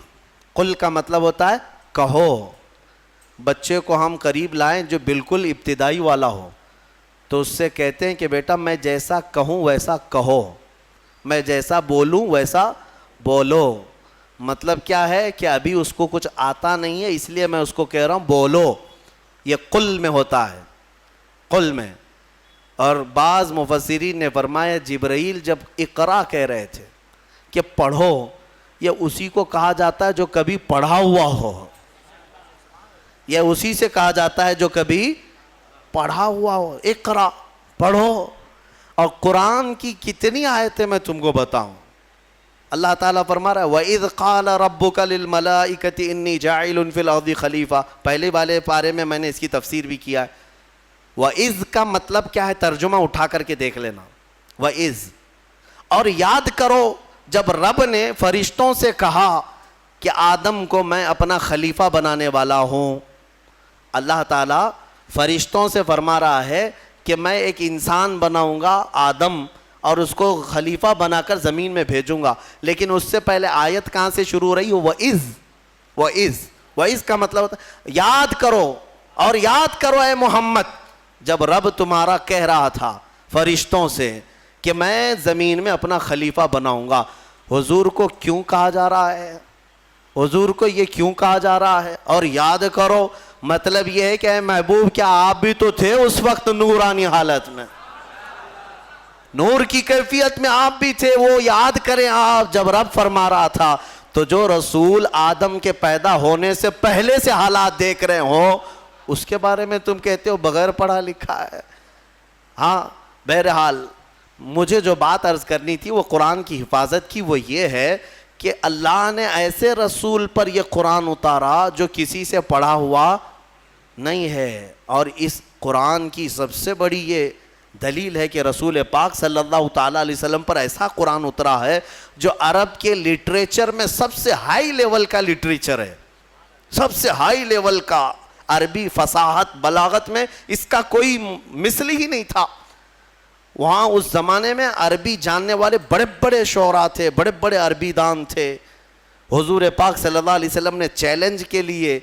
قل کا مطلب ہوتا ہے کہو. بچے کو ہم قریب لائیں جو بالکل ابتدائی والا ہو تو اس سے کہتے ہیں کہ بیٹا میں جیسا کہوں ویسا کہو, میں جیسا بولوں ویسا بولو. مطلب کیا ہے کہ ابھی اس کو کچھ آتا نہیں ہے اس لیے میں اس کو کہہ رہا ہوں بولو. یہ قل میں ہوتا ہے, قل میں. اور بعض مفسرین نے فرمایا جبرائیل جب اقرا کہہ رہے تھے کہ پڑھو, یہ اسی کو کہا جاتا ہے جو کبھی پڑھا ہوا ہو. یہ اسی سے کہا جاتا ہے جو کبھی پڑھا ہوا ہو. اقرا پڑھو. اور قرآن کی کتنی آیتیں میں تم کو بتاؤں. اللہ تعالیٰ فرما رہا ہے وَإِذْ قَالَ رَبُّكَ لِلْمَلَائِكَةِ إِنِّي جَاعِلٌ فِي الْأَرْضِ خَلِيفَةً. پہلے والے پارے میں میں نے اس کی تفسیر بھی کیا ہے. وَإِذْ کا مطلب کیا ہے ترجمہ اٹھا کر کے دیکھ لینا. وَإِذْ, اور یاد کرو جب رب نے فرشتوں سے کہا کہ آدم کو میں اپنا خلیفہ بنانے والا ہوں. اللہ تعالیٰ فرشتوں سے فرما رہا ہے کہ میں ایک انسان بناؤں گا آدم اور اس کو خلیفہ بنا کر زمین میں بھیجوں گا. لیکن اس سے پہلے آیت کہاں سے شروع ہو رہی ہو؟ وَإِذْ. وَإِذْ, وَإِذْ کا مطلب ہوتا ہے یاد کرو. اور یاد کرو اے محمد جب رب تمہارا کہہ رہا تھا فرشتوں سے کہ میں زمین میں اپنا خلیفہ بناؤں گا. حضور کو کیوں کہا جا رہا ہے؟ حضور کو یہ کیوں کہا جا رہا ہے؟ اور یاد کرو مطلب یہ ہے کہ اے محبوب کیا آپ بھی تو تھے اس وقت نورانی حالت میں, نور کی کیفیت میں آپ بھی تھے. وہ یاد کریں آپ جب رب فرما رہا تھا تو جو رسول آدم کے پیدا ہونے سے پہلے سے حالات دیکھ رہے ہوں اس کے بارے میں تم کہتے ہو بغیر پڑھا لکھا ہے. ہاں بہرحال مجھے جو بات عرض کرنی تھی وہ قرآن کی حفاظت کی, وہ یہ ہے کہ اللہ نے ایسے رسول پر یہ قرآن اتارا جو کسی سے پڑھا ہوا نہیں ہے. اور اس قرآن کی سب سے بڑی یہ دلیل ہے کہ رسول پاک صلی اللہ تعالیٰ علیہ وسلم پر ایسا قرآن اترا ہے جو عرب کے لٹریچر میں سب سے ہائی لیول کا لٹریچر ہے, سب سے ہائی لیول کا. عربی فصاحت بلاغت میں اس کا کوئی مثل ہی نہیں تھا. وہاں اس زمانے میں عربی جاننے والے بڑے بڑے شعراء تھے, بڑے بڑے عربی دان تھے. حضور پاک صلی اللہ علیہ وسلم نے چیلنج کے لیے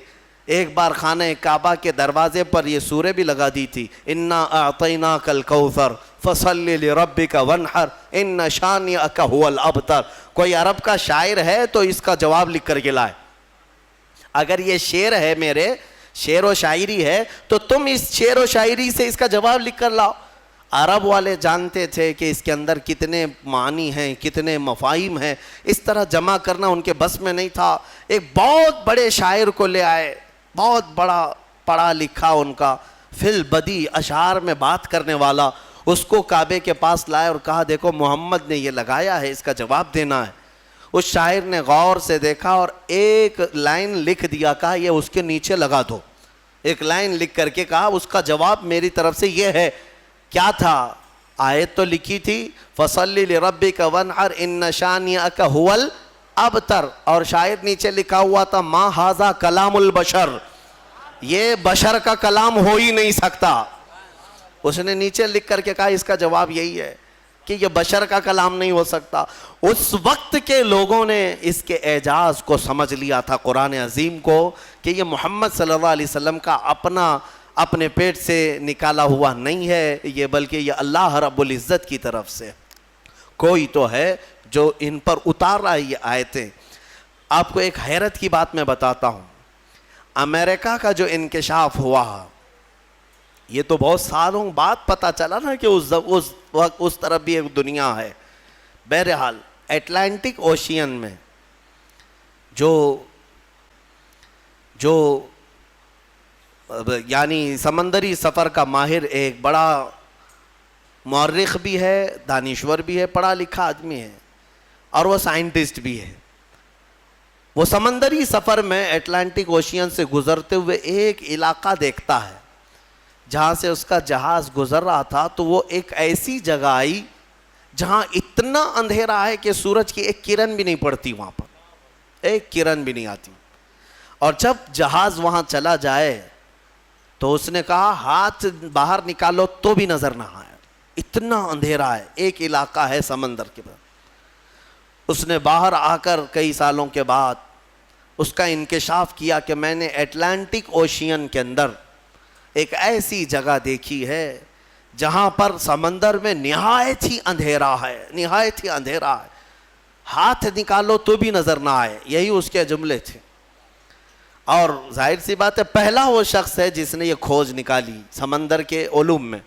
ایک بار خانہ کعبہ کے دروازے پر یہ سورہ بھی لگا دی تھی, انا اعطیناک الکوثر فصل لربک وانحر ان شانئک هو الابتر. کوئی عرب کا شاعر ہے تو اس کا جواب لکھ کر کے لائے. اگر یہ شعر ہے میرے, شعر و شاعری ہے, تو تم اس شعر و شاعری سے اس کا جواب لکھ کر لاؤ. عرب والے جانتے تھے کہ اس کے اندر کتنے معنی ہیں, کتنے مفاہیم ہیں, اس طرح جمع کرنا ان کے بس میں نہیں تھا. ایک بہت بڑے شاعر کو لے آئے, بہت بڑا پڑھا لکھا ان کا فی البدی اشعار میں بات کرنے والا, اس کو کعبے کے پاس لائے اور کہا دیکھو محمد نے یہ لگایا ہے, اس کا جواب دینا ہے. اس شاعر نے غور سے دیکھا اور ایک لائن لکھ دیا, کہا یہ اس کے نیچے لگا دو. ایک لائن لکھ کر کے کہا اس کا جواب میری طرف سے یہ ہے. کیا تھا؟ آیت تو لکھی تھی فصلی لربک وانحر ان شانئک هو الابتر, اور شاعر نیچے لکھا ہوا تھا ما ھذا کلام البشر, یہ بشر کا کلام ہو ہی نہیں سکتا. اس نے نیچے لکھ کر کے کہا اس کا جواب یہی ہے کہ یہ بشر کا کلام نہیں ہو سکتا. اس وقت کے لوگوں نے اس کے اعجاز کو سمجھ لیا تھا قرآن عظیم کو کہ یہ محمد صلی اللہ علیہ وسلم کا اپنے پیٹ سے نکالا ہوا نہیں ہے یہ, بلکہ یہ اللہ رب العزت کی طرف سے کوئی تو ہے جو ان پر اتار رہا ہے یہ آیتیں. آپ کو ایک حیرت کی بات میں بتاتا ہوں. امریکہ کا جو انکشاف ہوا یہ تو بہت سالوں بعد پتہ چلا نا کہ اس طرف بھی ایک دنیا ہے. بہرحال اٹلانٹک اوشین میں جو یعنی سمندری سفر کا ماہر ایک بڑا مورخ بھی ہے، دانشور بھی ہے، پڑھا لکھا آدمی ہے، اور وہ سائنٹسٹ بھی ہے۔ وہ سمندری سفر میں اٹلانٹک اوشین سے گزرتے ہوئے ایک علاقہ دیکھتا ہے جہاں سے اس کا جہاز گزر رہا تھا، تو وہ ایک ایسی جگہ آئی جہاں اتنا اندھیرا ہے کہ سورج کی ایک کرن بھی نہیں پڑتی، وہاں پر ایک کرن بھی نہیں آتی۔ اور جب جہاز وہاں چلا جائے تو اس نے کہا ہاتھ باہر نکالو تو بھی نظر نہ آئے، اتنا اندھیرا ہے، ایک علاقہ ہے سمندر کے بعد۔ اس نے باہر آ کر کئی سالوں کے بعد اس کا انکشاف کیا کہ میں نے اٹلانٹک اوشین کے اندر ایک ایسی جگہ دیکھی ہے جہاں پر سمندر میں نہایت ہی اندھیرا ہے، نہایت ہی اندھیرا ہے، ہاتھ نکالو تو بھی نظر نہ آئے۔ یہی اس کے جملے تھے۔ اور ظاہر سی بات ہے پہلا وہ شخص ہے جس نے یہ کھوج نکالی سمندر کے علوم میں۔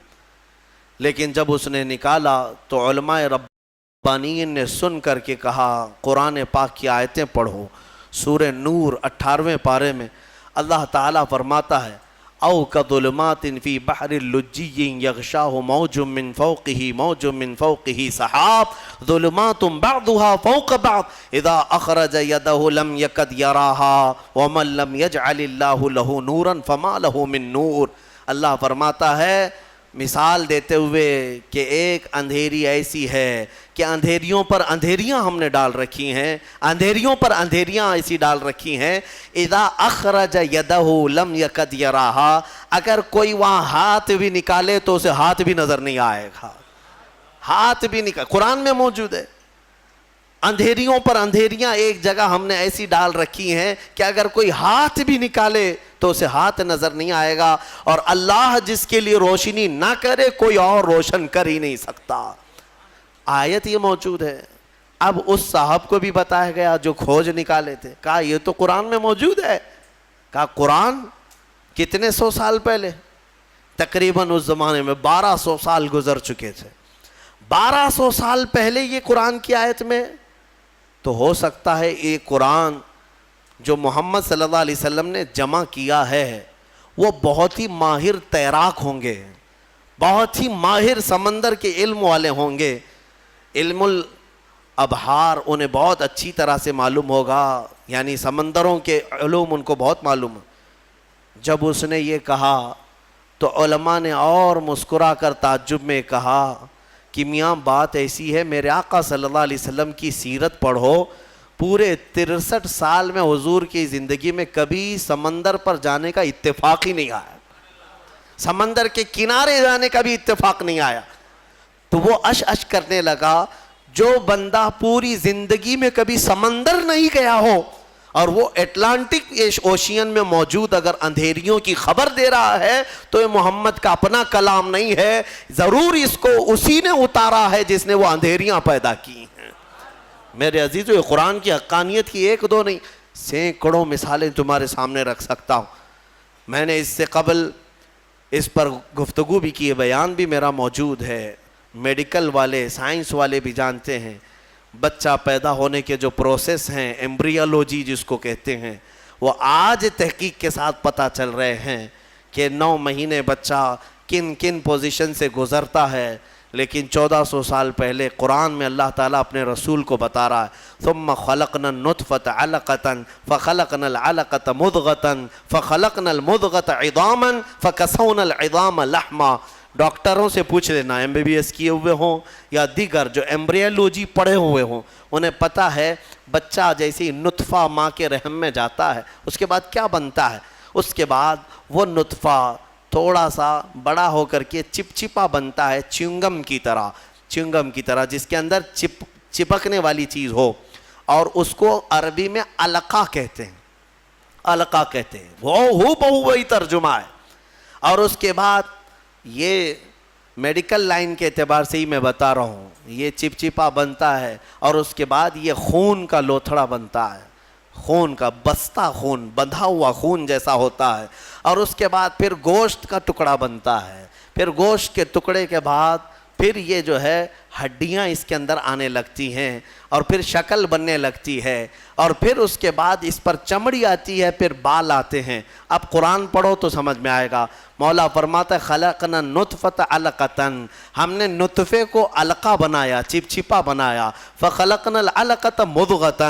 لیکن جب اس نے نکالا تو علماء ربانیین نے سن کر کے کہا قرآن پاک کی آیتیں پڑھو۔ سورہ نور 18ویں پارے میں اللہ تعالیٰ فرماتا ہے او کظلمات فی بحر لجی یغشاہ موج من فوقہ موج من فوقہ سحاب ظلمات بعضها فوق بعض اذا اخرج یدہ لم یکد یراها ومن لم یجعل اللہ لہ نورا فما لہ من نور۔ اللہ فرماتا ہے مثال دیتے ہوئے کہ ایک اندھیری ایسی ہے کہ اندھیریوں پر اندھیریاں ہم نے ڈال رکھی ہیں، اندھیریوں پر اندھیریاں ایسی ڈال رکھی ہیں اذا اخرج یدہ لم یکد یراہا، اگر کوئی وہاں ہاتھ بھی نکالے تو اسے ہاتھ بھی نظر نہیں آئے گا، ہاتھ بھی نکال، قرآن میں موجود ہے۔ اندھیریوں پر اندھیریاں ایک جگہ ہم نے ایسی ڈال رکھی ہیں کہ اگر کوئی ہاتھ بھی نکالے تو اسے ہاتھ نظر نہیں آئے گا، اور اللہ جس کے لیے روشنی نہ کرے کوئی اور روشن کر ہی نہیں سکتا۔ آیت یہ موجود ہے۔ اب اس صاحب کو بھی بتایا گیا جو کھوج نکالے تھے، کہا یہ تو قرآن میں موجود ہے۔ کہا قرآن کتنے سو سال پہلے؟ تقریباً اس زمانے میں 1200 سال گزر چکے تھے۔ 1200 سال پہلے یہ قرآن کی آیت میں، تو ہو سکتا ہے یہ قرآن جو محمد صلی اللہ علیہ وسلم نے جمع کیا ہے وہ بہت ہی ماہر تیراک ہوں گے، بہت ہی ماہر سمندر کے علم والے ہوں گے، علم الابحار انہیں بہت اچھی طرح سے معلوم ہوگا، یعنی سمندروں کے علوم ان کو بہت معلوم ہے۔ جب اس نے یہ کہا تو علماء نے اور مسکرا کر تعجب میں کہا کہ میاں بات ایسی ہے، میرے آقا صلی اللہ علیہ وسلم کی سیرت پڑھو، پورے 63 سال میں حضور کی زندگی میں کبھی سمندر پر جانے کا اتفاق ہی نہیں آیا، سمندر کے کنارے جانے کا بھی اتفاق نہیں آیا۔ تو وہ اش اش کرنے لگا، جو بندہ پوری زندگی میں کبھی سمندر نہیں گیا ہو اور وہ اٹلانٹک اوشین میں موجود اگر اندھیریوں کی خبر دے رہا ہے تو یہ محمد کا اپنا کلام نہیں ہے، ضرور اس کو اسی نے اتارا ہے جس نے وہ اندھیریاں پیدا کی ہیں۔ میرے عزیزو، یہ قرآن کی حقانیت کی ایک دو نہیں، سینکڑوں مثالیں تمہارے سامنے رکھ سکتا ہوں۔ میں نے اس سے قبل اس پر گفتگو بھی کی ہے، بیان بھی میرا موجود ہے۔ میڈیکل والے، سائنس والے بھی جانتے ہیں بچہ پیدا ہونے کے جو پروسیس ہیں، ایمبریولوجی جس کو کہتے ہیں، وہ آج تحقیق کے ساتھ پتہ چل رہے ہیں کہ 9 مہینے بچہ کن کن پوزیشن سے گزرتا ہے۔ لیکن 1400 سال پہلے قرآن میں اللہ تعالیٰ اپنے رسول کو بتا رہا ہے ثم خلقنا النطفة علقة فخلقنا العلقة مضغة فخلقنا المضغة عظاما فكسونا العظام لحما۔ ڈاکٹروں سے پوچھ لینا، MBBS کیے ہوئے ہوں یا دیگر جو ایمبریولوجی پڑھے ہوئے ہوں، انہیں پتہ ہے بچہ جیسے نطفہ ماں کے رحم میں جاتا ہے اس کے بعد کیا بنتا ہے۔ اس کے بعد وہ نطفہ تھوڑا سا بڑا ہو کر کے چپچپا بنتا ہے، چنگم کی طرح جس کے اندر چپکنے والی چیز ہو، اور اس کو عربی میں علقہ کہتے ہیں، وہ بہو وہی ترجمہ ہے۔ اور اس کے بعد یہ میڈیکل لائن کے اعتبار سے ہی میں بتا رہا ہوں، یہ چپچپا بنتا ہے اور اس کے بعد یہ خون کا لوتھڑا بنتا ہے، خون کا بستہ، خون بندھا ہوا خون جیسا ہوتا ہے، اور اس کے بعد پھر گوشت کا ٹکڑا بنتا ہے، پھر گوشت کے ٹکڑے کے بعد پھر یہ جو ہے ہڈیاں اس کے اندر آنے لگتی ہیں اور پھر شکل بننے لگتی ہے اور پھر اس کے بعد اس پر چمڑی آتی ہے، پھر بال آتے ہیں۔ اب قرآن پڑھو تو سمجھ میں آئے گا۔ مولا فرماتا ہے خلقنا نطفۃ علقۃ، ہم نے نطفے کو علقہ بنایا، چپچپا بنایا، فخلقنا العلقۃ مضغۃ،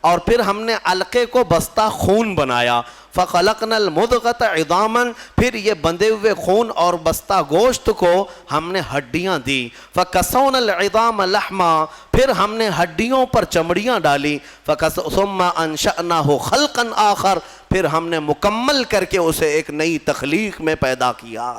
اور پھر ہم نے علقے کو بستہ خون بنایا، فخلقنا المضغۃ عظاما، پھر یہ بندھے ہوئے خون اور بستہ گوشت کو ہم نے ہڈیاں دی، فکسونا العظام لحما، پھر ہم نے ہڈیوں پر چمڑیاں ڈالی، ثم انشأناہ خلقا آخر، پھر ہم نے مکمل کر کے اسے ایک نئی تخلیق میں پیدا کیا۔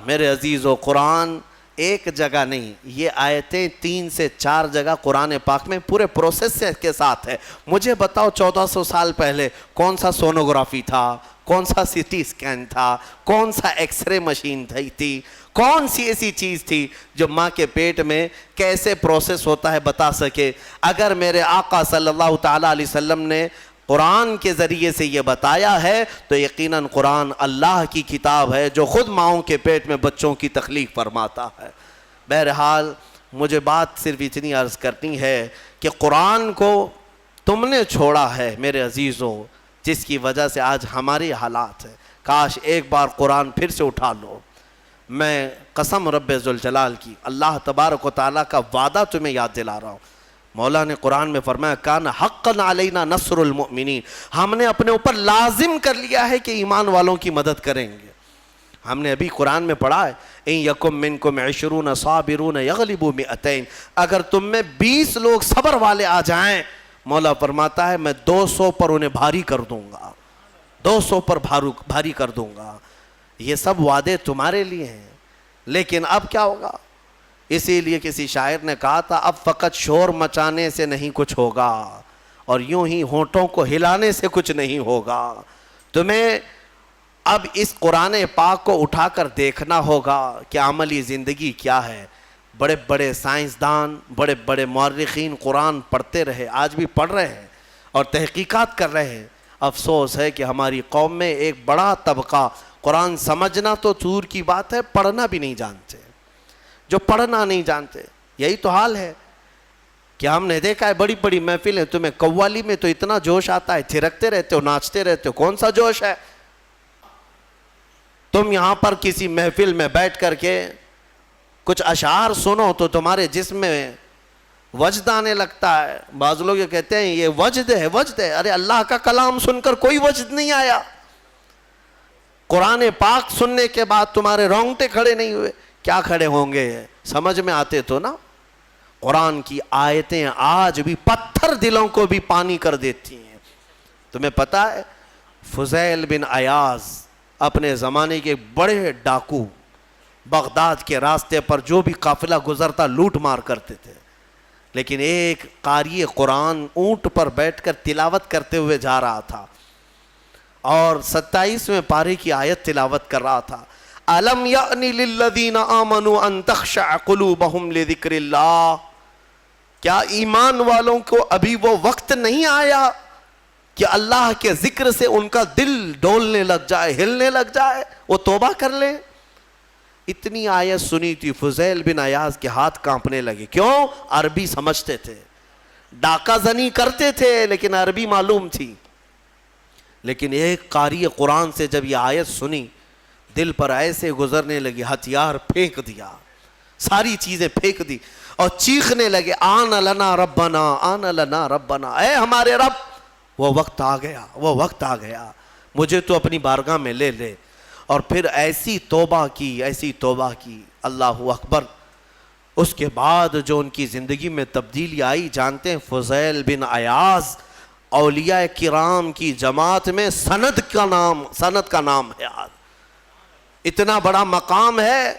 میرے عزیزو، قرآن ایک جگہ نہیں، یہ آیتیں 3 سے 4 جگہ قرآن پاک میں پورے پروسیس کے ساتھ ہے۔ مجھے بتاؤ 1400 سال پہلے کون سا سونوگرافی تھا، کون سا سٹی اسکین تھا، کون سا ایکس رے مشین تھی، کون سی ایسی چیز تھی جو ماں کے پیٹ میں کیسے پروسیس ہوتا ہے بتا سکے؟ اگر میرے آقا صلی اللہ تعالیٰ علیہ وسلم نے قرآن کے ذریعے سے یہ بتایا ہے تو یقیناً قرآن اللہ کی کتاب ہے جو خود ماؤں کے پیٹ میں بچوں کی تخلیق فرماتا ہے۔ بہرحال مجھے بات صرف اتنی عرض کرنی ہے کہ قرآن کو تم نے چھوڑا ہے میرے عزیزوں، جس کی وجہ سے آج ہماری حالات ہے۔ کاش ایک بار قرآن پھر سے اٹھا لو۔ میں قسم رب ذوالجلال کی، اللہ تبارک و تعالیٰ کا وعدہ تمہیں یاد دلا رہا ہوں۔ مولا نے قرآن میں فرمایا کان حقا علینا نصر المؤمنین، ہم نے اپنے اوپر لازم کر لیا ہے کہ ایمان والوں کی مدد کریں گے۔ ہم نے ابھی قرآن میں پڑھا ہے ان یکم منکم 20 صابرون یغلبوا 200، اگر تم میں 20 لوگ صبر والے آ جائیں، مولا فرماتا ہے میں 200 پر انہیں بھاری کر دوں گا، 200 پر بھاری کر دوں گا۔ یہ سب وعدے تمہارے لیے ہیں، لیکن اب کیا ہوگا؟ اسی لیے کسی شاعر نے کہا تھا اب فقط شور مچانے سے نہیں کچھ ہوگا اور یوں ہی ہونٹوں کو ہلانے سے کچھ نہیں ہوگا۔ تمہیں اب اس قرآن پاک کو اٹھا کر دیکھنا ہوگا کہ عملی زندگی کیا ہے۔ بڑے بڑے سائنسدان، بڑے بڑے مورخین قرآن پڑھتے رہے، آج بھی پڑھ رہے ہیں اور تحقیقات کر رہے ہیں۔ افسوس ہے کہ ہماری قوم میں ایک بڑا طبقہ قرآن سمجھنا تو دور کی بات ہے، پڑھنا بھی نہیں جانتے۔ جو پڑھنا نہیں جانتے، یہی تو حال ہے کہ ہم نے دیکھا ہے بڑی بڑی محفلیں، تمہیں قوالی میں تو اتنا جوش آتا ہے، تھرکتے رہتے ہو، ناچتے رہتے ہو، کون سا جوش ہے؟ تم یہاں پر کسی محفل میں بیٹھ کر کے کچھ اشعار سنو تو تمہارے جسم میں وجد آنے لگتا ہے۔ بعض لوگ یہ کہتے ہیں یہ وجد ہے، وجد ہے۔ ارے اللہ کا کلام سن کر کوئی وجد نہیں آیا، قرآن پاک سننے کے بعد تمہارے رونگٹے کھڑے نہیں ہوئے، کیا کھڑے ہوں گے؟ سمجھ میں آتے تو نا۔ قرآن کی آیتیں آج بھی پتھر دلوں کو بھی پانی کر دیتی ہیں۔ تمہیں پتہ ہے فضیل بن عیاض اپنے زمانے کے بڑے ڈاکو، بغداد کے راستے پر جو بھی قافلہ گزرتا لوٹ مار کرتے تھے، لیکن ایک قاری قرآن اونٹ پر بیٹھ کر تلاوت کرتے ہوئے جا رہا تھا اور 27ویں پارے کی آیت تلاوت کر رہا تھا، أَلَمْ يَأْنِ لِلَّذِينَ آمَنُوا أَن تَخْشَعَ قُلُوبَهُمْ لِذِكْرِ اللَّهِ، کیا ایمان والوں کو ابھی وہ وقت نہیں آیا کہ اللہ کے ذکر سے ان کا دل ڈولنے لگ جائے، ہلنے لگ جائے، وہ توبہ کر لیں؟ اتنی آیت سنی تھی، فضیل بن عیاض کے ہاتھ کانپنے لگے۔ کیوں؟ عربی سمجھتے تھے، ڈاکہ زنی کرتے تھے لیکن عربی معلوم تھی۔ لیکن ایک قاری قرآن سے جب یہ آیت سنی، دل پر ایسے گزرنے لگی، ہتھیار پھینک دیا، ساری چیزیں پھینک دی اور چیخنے لگے آن لنا ربنا، آن لنا ربنا، اے ہمارے رب وہ وقت آ گیا، وہ وقت آ گیا، مجھے تو اپنی بارگاہ میں لے لے۔ اور پھر ایسی توبہ کی، ایسی توبہ کی، اللہ اکبر۔ اس کے بعد جو ان کی زندگی میں تبدیلی آئی جانتے ہیں؟ فضیل بن عیاض اولیاء کرام کی جماعت میں سند کا نام ہے۔ آج اتنا بڑا مقام ہے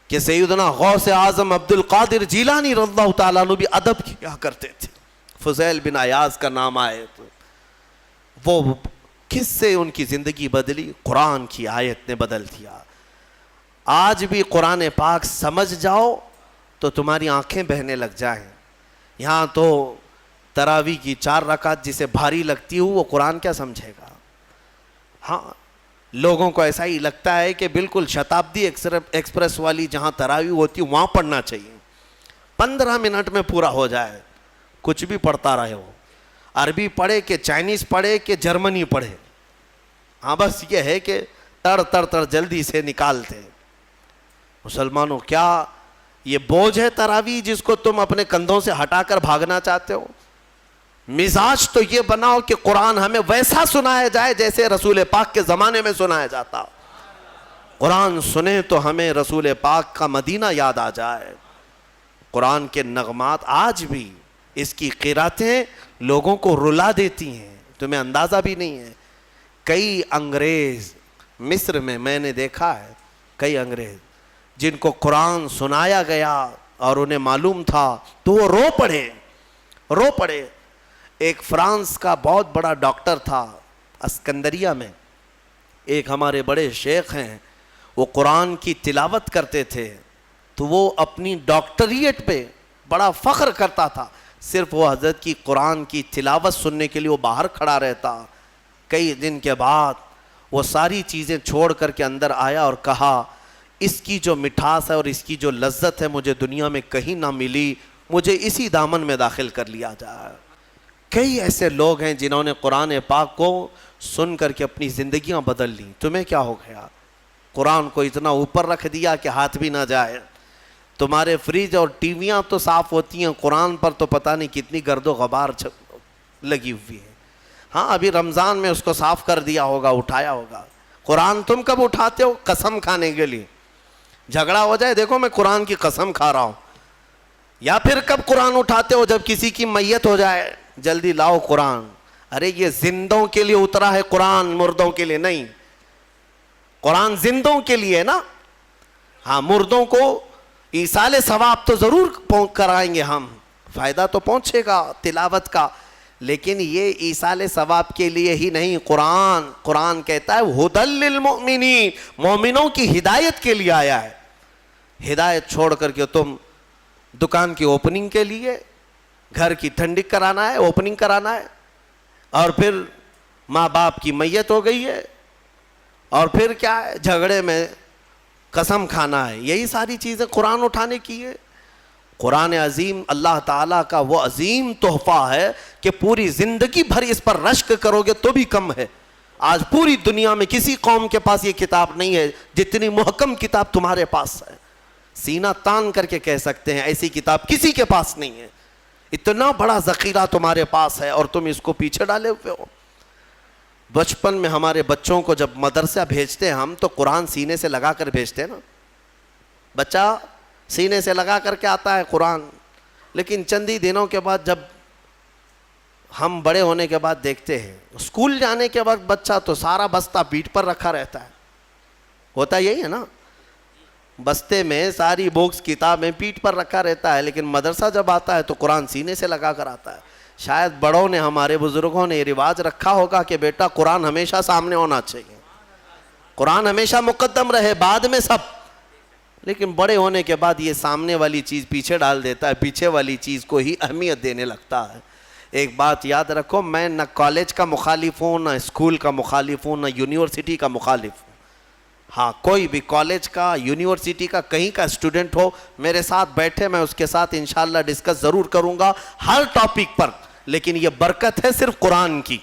کہ سیدنا غوث اعظم عبد القادر جیلانی رضی اللہ تعالیٰ عنہ بھی ادب کیا کرتے تھے۔ فضیل بن عیاض کا نام آئے تو وہ کس سے ان کی زندگی بدلی؟ قرآن کی آیت نے بدل دیا۔ آج بھی قرآن پاک سمجھ جاؤ تو تمہاری آنکھیں بہنے لگ جائیں۔ یہاں تو تراویح کی 4 رکعت جسے بھاری لگتی ہو وہ قرآن کیا سمجھے گا؟ ہاں لوگوں کو ایسا ہی لگتا ہے کہ بالکل شتابدی ایکسپریس والی جہاں تراویح ہوتی وہاں پڑھنا چاہیے، 15 منٹ میں پورا ہو جائے، کچھ بھی پڑھتا رہے ہو، عربی پڑھے کہ چائنیز پڑھے کہ جرمنی پڑھے، ہاں بس یہ ہے کہ تڑ جلدی سے نکالتے۔ مسلمانوں، کیا یہ بوجھ ہے تراویح جس کو تم اپنے کندھوں سے ہٹا کر بھاگنا چاہتے ہو؟ مزاج تو یہ بناؤ کہ قرآن ہمیں ویسا سنایا جائے جیسے رسول پاک کے زمانے میں سنایا جاتا۔ قرآن سنیں تو ہمیں رسول پاک کا مدینہ یاد آ جائے۔ قرآن کے نغمات آج بھی، اس کی قراتیں لوگوں کو رلا دیتی ہیں، تمہیں اندازہ بھی نہیں ہے۔ کئی انگریز مصر میں نے دیکھا ہے، کئی انگریز جن کو قرآن سنایا گیا اور انہیں معلوم تھا تو وہ رو پڑے۔ ایک فرانس کا بہت بڑا ڈاکٹر تھا اسکندریہ میں، ایک ہمارے بڑے شیخ ہیں، وہ قرآن کی تلاوت کرتے تھے تو وہ اپنی ڈاکٹریٹ پہ بڑا فخر کرتا تھا، صرف وہ حضرت کی قرآن کی تلاوت سننے کے لیے وہ باہر کھڑا رہتا۔ کئی دن کے بعد وہ ساری چیزیں چھوڑ کر کے اندر آیا اور کہا، اس کی جو مٹھاس ہے اور اس کی جو لذت ہے مجھے دنیا میں کہیں نہ ملی، مجھے اسی دامن میں داخل کر لیا جائے۔ کئی ایسے لوگ ہیں جنہوں نے قرآن پاک کو سن کر کے اپنی زندگیاں بدل لیں۔ تمہیں کیا ہو گیا؟ قرآن کو اتنا اوپر رکھ دیا کہ ہاتھ بھی نہ جائے۔ تمہارے فریج اور ٹی ویاں تو صاف ہوتی ہیں، قرآن پر تو پتہ نہیں کتنی گرد و غبار لگی ہوئی ہے۔ ہاں ابھی رمضان میں اس کو صاف کر دیا ہوگا، اٹھایا ہوگا۔ قرآن تم کب اٹھاتے ہو؟ قسم کھانے کے لیے، جھگڑا ہو جائے دیکھو میں قرآن کی قسم کھا رہا ہوں، یا پھر کب قرآن اٹھاتے ہو؟ جب کسی کی میت ہو جائے، جلدی لاؤ قرآن۔ ارے یہ زندوں کے لیے اترا ہے قرآن، مردوں کے لیے نہیں۔ قرآن زندوں کے لیے نا، ہاں مردوں کو ایصال ثواب تو ضرور کرائیں گے ہم، فائدہ تو پہنچے گا تلاوت کا، لیکن یہ ایصال ثواب کے لیے ہی نہیں۔ قرآن کہتا ہے ھدی للمؤمنین، مومنوں کی ہدایت کے لیے آیا ہے۔ ہدایت چھوڑ کر کے تم دکان کی اوپننگ کے لیے، گھر کی ٹھنڈک کرانا ہے، اوپننگ کرانا ہے، اور پھر ماں باپ کی میت ہو گئی ہے، اور پھر کیا ہے، جھگڑے میں قسم کھانا ہے۔ یہی ساری چیزیں قرآن اٹھانے کی ہے۔ قرآن عظیم اللہ تعالیٰ کا وہ عظیم تحفہ ہے کہ پوری زندگی بھر اس پر رشک کرو گے تو بھی کم ہے۔ آج پوری دنیا میں کسی قوم کے پاس یہ کتاب نہیں ہے جتنی محکم کتاب تمہارے پاس ہے۔ سینہ تان کر کے کہہ سکتے ہیں ایسی کتاب کسی کے پاس نہیں ہے۔ اتنا بڑا ذخیرہ تمہارے پاس ہے اور تم اس کو پیچھے ڈالے ہوئے ہو۔ بچپن میں ہمارے بچوں کو جب مدرسہ بھیجتے ہیں ہم تو قرآن سینے سے لگا کر بھیجتے ہیں نا، بچہ سینے سے لگا کر کے آتا ہے قرآن، لیکن چند ہی دنوں کے بعد جب ہم بڑے ہونے کے بعد دیکھتے ہیں اسکول جانے کے وقت بچہ تو سارا بستہ پیٹھ پر رکھا رہتا ہے، ہوتا یہی ہے نا، بستے میں ساری بکس کتابیں پیٹھ پر رکھا رہتا ہے، لیکن مدرسہ جب آتا ہے تو قرآن سینے سے لگا کر آتا ہے۔ شاید بڑوں نے، ہمارے بزرگوں نے یہ رواج رکھا ہوگا کہ بیٹا قرآن ہمیشہ سامنے ہونا چاہیے، قرآن ہمیشہ مقدم رہے، بعد میں سب، لیکن بڑے ہونے کے بعد یہ سامنے والی چیز پیچھے ڈال دیتا ہے، پیچھے والی چیز کو ہی اہمیت دینے لگتا ہے۔ ایک بات یاد رکھو، میں نہ کالج کا مخالف ہوں، نہ اسکول کا مخالف ہوں، نہ یونیورسٹی کا مخالف ہوں۔ ہاں کوئی بھی کالج کا، یونیورسٹی کا، کہیں کا اسٹوڈنٹ ہو، میرے ساتھ بیٹھے، میں اس کے ساتھ انشاءاللہ ڈسکس ضرور کروں گا ہر ٹاپک پر، لیکن یہ برکت ہے صرف قرآن کی۔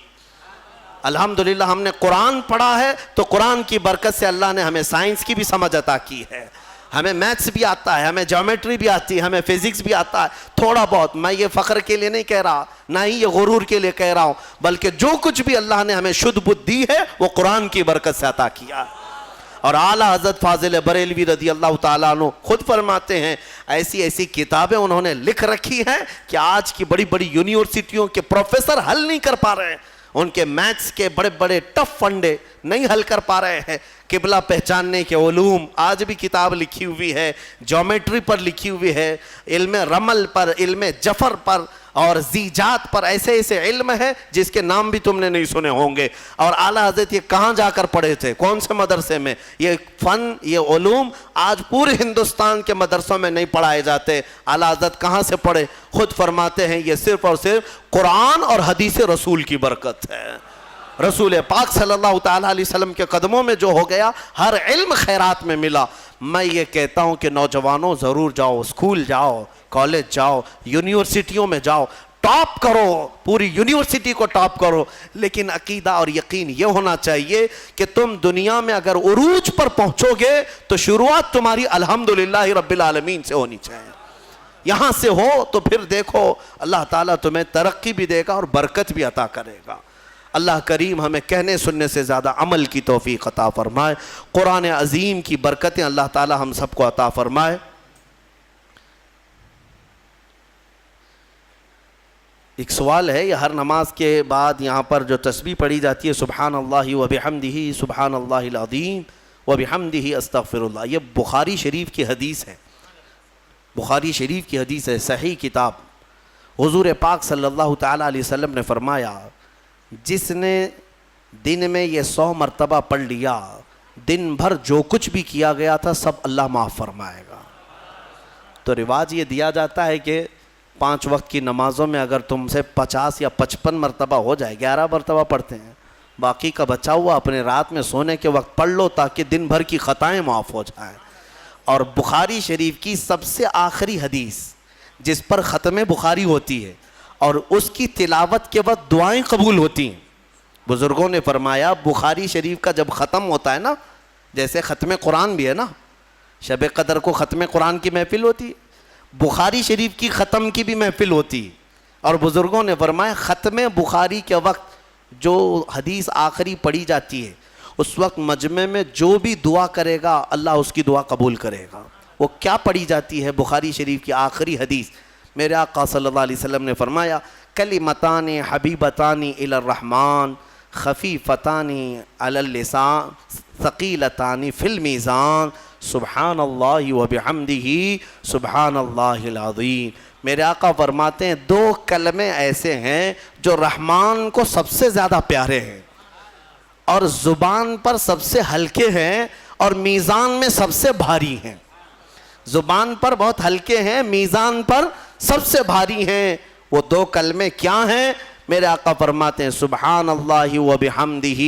الحمدللہ ہم نے قرآن پڑھا ہے تو قرآن کی برکت سے اللہ نے ہمیں سائنس کی بھی سمجھ عطا کی ہے، ہمیں میتھس بھی آتا ہے، ہمیں جیومیٹری بھی آتی ہے، ہمیں فزکس بھی آتا ہے تھوڑا بہت۔ میں یہ فخر کے لیے نہیں کہہ رہا، نہ ہی یہ غرور کے لیے کہہ رہا ہوں، بلکہ جو کچھ بھی اللہ نے ہمیں شدھ بدھ دی ہے وہ قرآن کی برکت سے عطا کیا۔ اور اعلیٰ حضرت فاضل بریلوی رضی اللہ تعالیٰ عنہ خود فرماتے ہیں ایسی ایسی کتابیں انہوں نے لکھ رکھی ہیں کہ آج کی بڑی بڑی یونیورسٹیوں کے پروفیسر حل نہیں کر پا رہے ہیں، ان کے میتھس کے بڑے بڑے ٹف فنڈے نہیں حل کر پا رہے ہیں۔ قبلہ پہچاننے کے علوم آج بھی کتاب لکھی ہوئی ہے، جیومیٹری پر لکھی ہوئی ہے، علم رمل پر، علم جفر پر اور زیجات پر، ایسے ایسے علم ہے جس کے نام بھی تم نے نہیں سنے ہوں گے۔ اور اعلیٰ حضرت یہ کہاں جا کر پڑھے تھے، کون سے مدرسے میں؟ یہ فن، یہ علوم آج پورے ہندوستان کے مدرسوں میں نہیں پڑھائے جاتے۔ اعلیٰ حضرت کہاں سے پڑھے؟ خود فرماتے ہیں یہ صرف اور صرف قرآن اور حدیث رسول کی برکت ہے۔ رسول پاک صلی اللہ تعالیٰ علیہ وسلم کے قدموں میں جو ہو گیا ہر علم خیرات میں ملا۔ میں یہ کہتا ہوں کہ نوجوانوں ضرور جاؤ، اسکول جاؤ، کالج جاؤ، یونیورسٹیوں میں جاؤ، ٹاپ کرو، پوری یونیورسٹی کو ٹاپ کرو، لیکن عقیدہ اور یقین یہ ہونا چاہیے کہ تم دنیا میں اگر عروج پر پہنچو گے تو شروعات تمہاری الحمدللہ رب العالمین سے ہونی چاہیے۔ یہاں سے ہو تو پھر دیکھو اللہ تعالیٰ تمہیں ترقی بھی دے گا اور برکت بھی عطا کرے گا۔ اللہ کریم ہمیں کہنے سننے سے زیادہ عمل کی توفیق عطا فرمائے۔ قرآن عظیم کی برکتیں اللہ تعالیٰ ہم سب کو عطا فرمائے۔ ایک سوال ہے، یہ ہر نماز کے بعد یہاں پر جو تسبیح پڑھی جاتی ہے سبحان اللہ وبحمدہ سبحان اللہ العظیم وبحمدہ استغفر اللہ، یہ بخاری شریف کی حدیث ہے، بخاری شریف کی حدیث ہے، صحیح کتاب۔ حضور پاک صلی اللہ تعالیٰ علیہ وسلم نے فرمایا جس نے دن میں یہ 100 مرتبہ پڑھ لیا، دن بھر جو کچھ بھی کیا گیا تھا سب اللہ معاف فرمائے گا۔ تو رواج یہ دیا جاتا ہے کہ 5 وقت کی نمازوں میں اگر تم سے 50 یا 55 مرتبہ ہو جائے، 11 مرتبہ پڑھتے ہیں، باقی کا بچا ہوا اپنے رات میں سونے کے وقت پڑھ لو تاکہ دن بھر کی خطائیں معاف ہو جائیں۔ اور بخاری شریف کی سب سے آخری حدیث جس پر ختم بخاری ہوتی ہے اور اس کی تلاوت کے بعد دعائیں قبول ہوتی ہیں، بزرگوں نے فرمایا بخاری شریف کا جب ختم ہوتا ہے نا، جیسے ختم قرآن بھی ہے نا، شب قدر کو ختم قرآن کی محفل ہوتی ہے، بخاری شریف کی ختم کی بھی محفل ہوتی ہے، اور بزرگوں نے فرمایا ختم بخاری کے وقت جو حدیث آخری پڑھی جاتی ہے اس وقت مجمع میں جو بھی دعا کرے گا اللہ اس کی دعا قبول کرے گا۔ وہ کیا پڑھی جاتی ہے بخاری شریف کی آخری حدیث؟ میرے آقا صلی اللہ علیہ وسلم نے فرمایا کلمتان حبیبتان الی الرحمن خفیفتان علی اللسان ثقیلتان فی المیزان سبحان اللہ وبحمدہ سبحان اللہ العظیم۔ میرے آقا فرماتے ہیں 2 کلمے ایسے ہیں جو رحمان کو سب سے زیادہ پیارے ہیں اور زبان پر سب سے ہلکے ہیں اور میزان میں سب سے بھاری ہیں۔ زبان پر بہت ہلکے ہیں، میزان پر سب سے بھاری ہیں۔ وہ 2 کلمے کیا ہیں؟ میرے آقا فرماتے ہیں سبحان اللہ وبحمدہ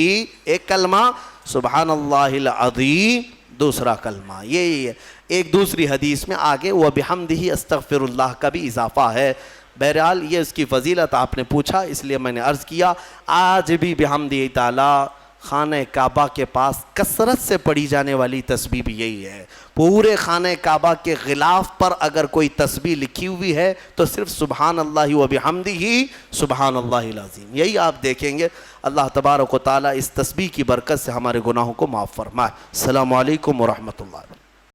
ایک کلمہ، سبحان اللہ العظیم دوسرا کلمہ۔ یہی ہے۔ ایک دوسری حدیث میں آگے وبحمدہ استغفر اللہ کا بھی اضافہ ہے۔ بہرحال یہ اس کی فضیلت آپ نے پوچھا اس لیے میں نے عرض کیا۔ آج بھی بحمدہ تعالی خانہ کعبہ کے پاس کثرت سے پڑھی جانے والی تسبیح بھی یہی ہے۔ پورے خانہ کعبہ کے غلاف پر اگر کوئی تسبیح لکھی ہوئی ہے تو صرف سبحان اللہ وبحمدہ سبحان اللہ العظیم، یہی آپ دیکھیں گے۔ اللہ تبارک و تعالیٰ اس تسبیح کی برکت سے ہمارے گناہوں کو معاف فرمائے۔ السلام علیکم ورحمۃ اللہ۔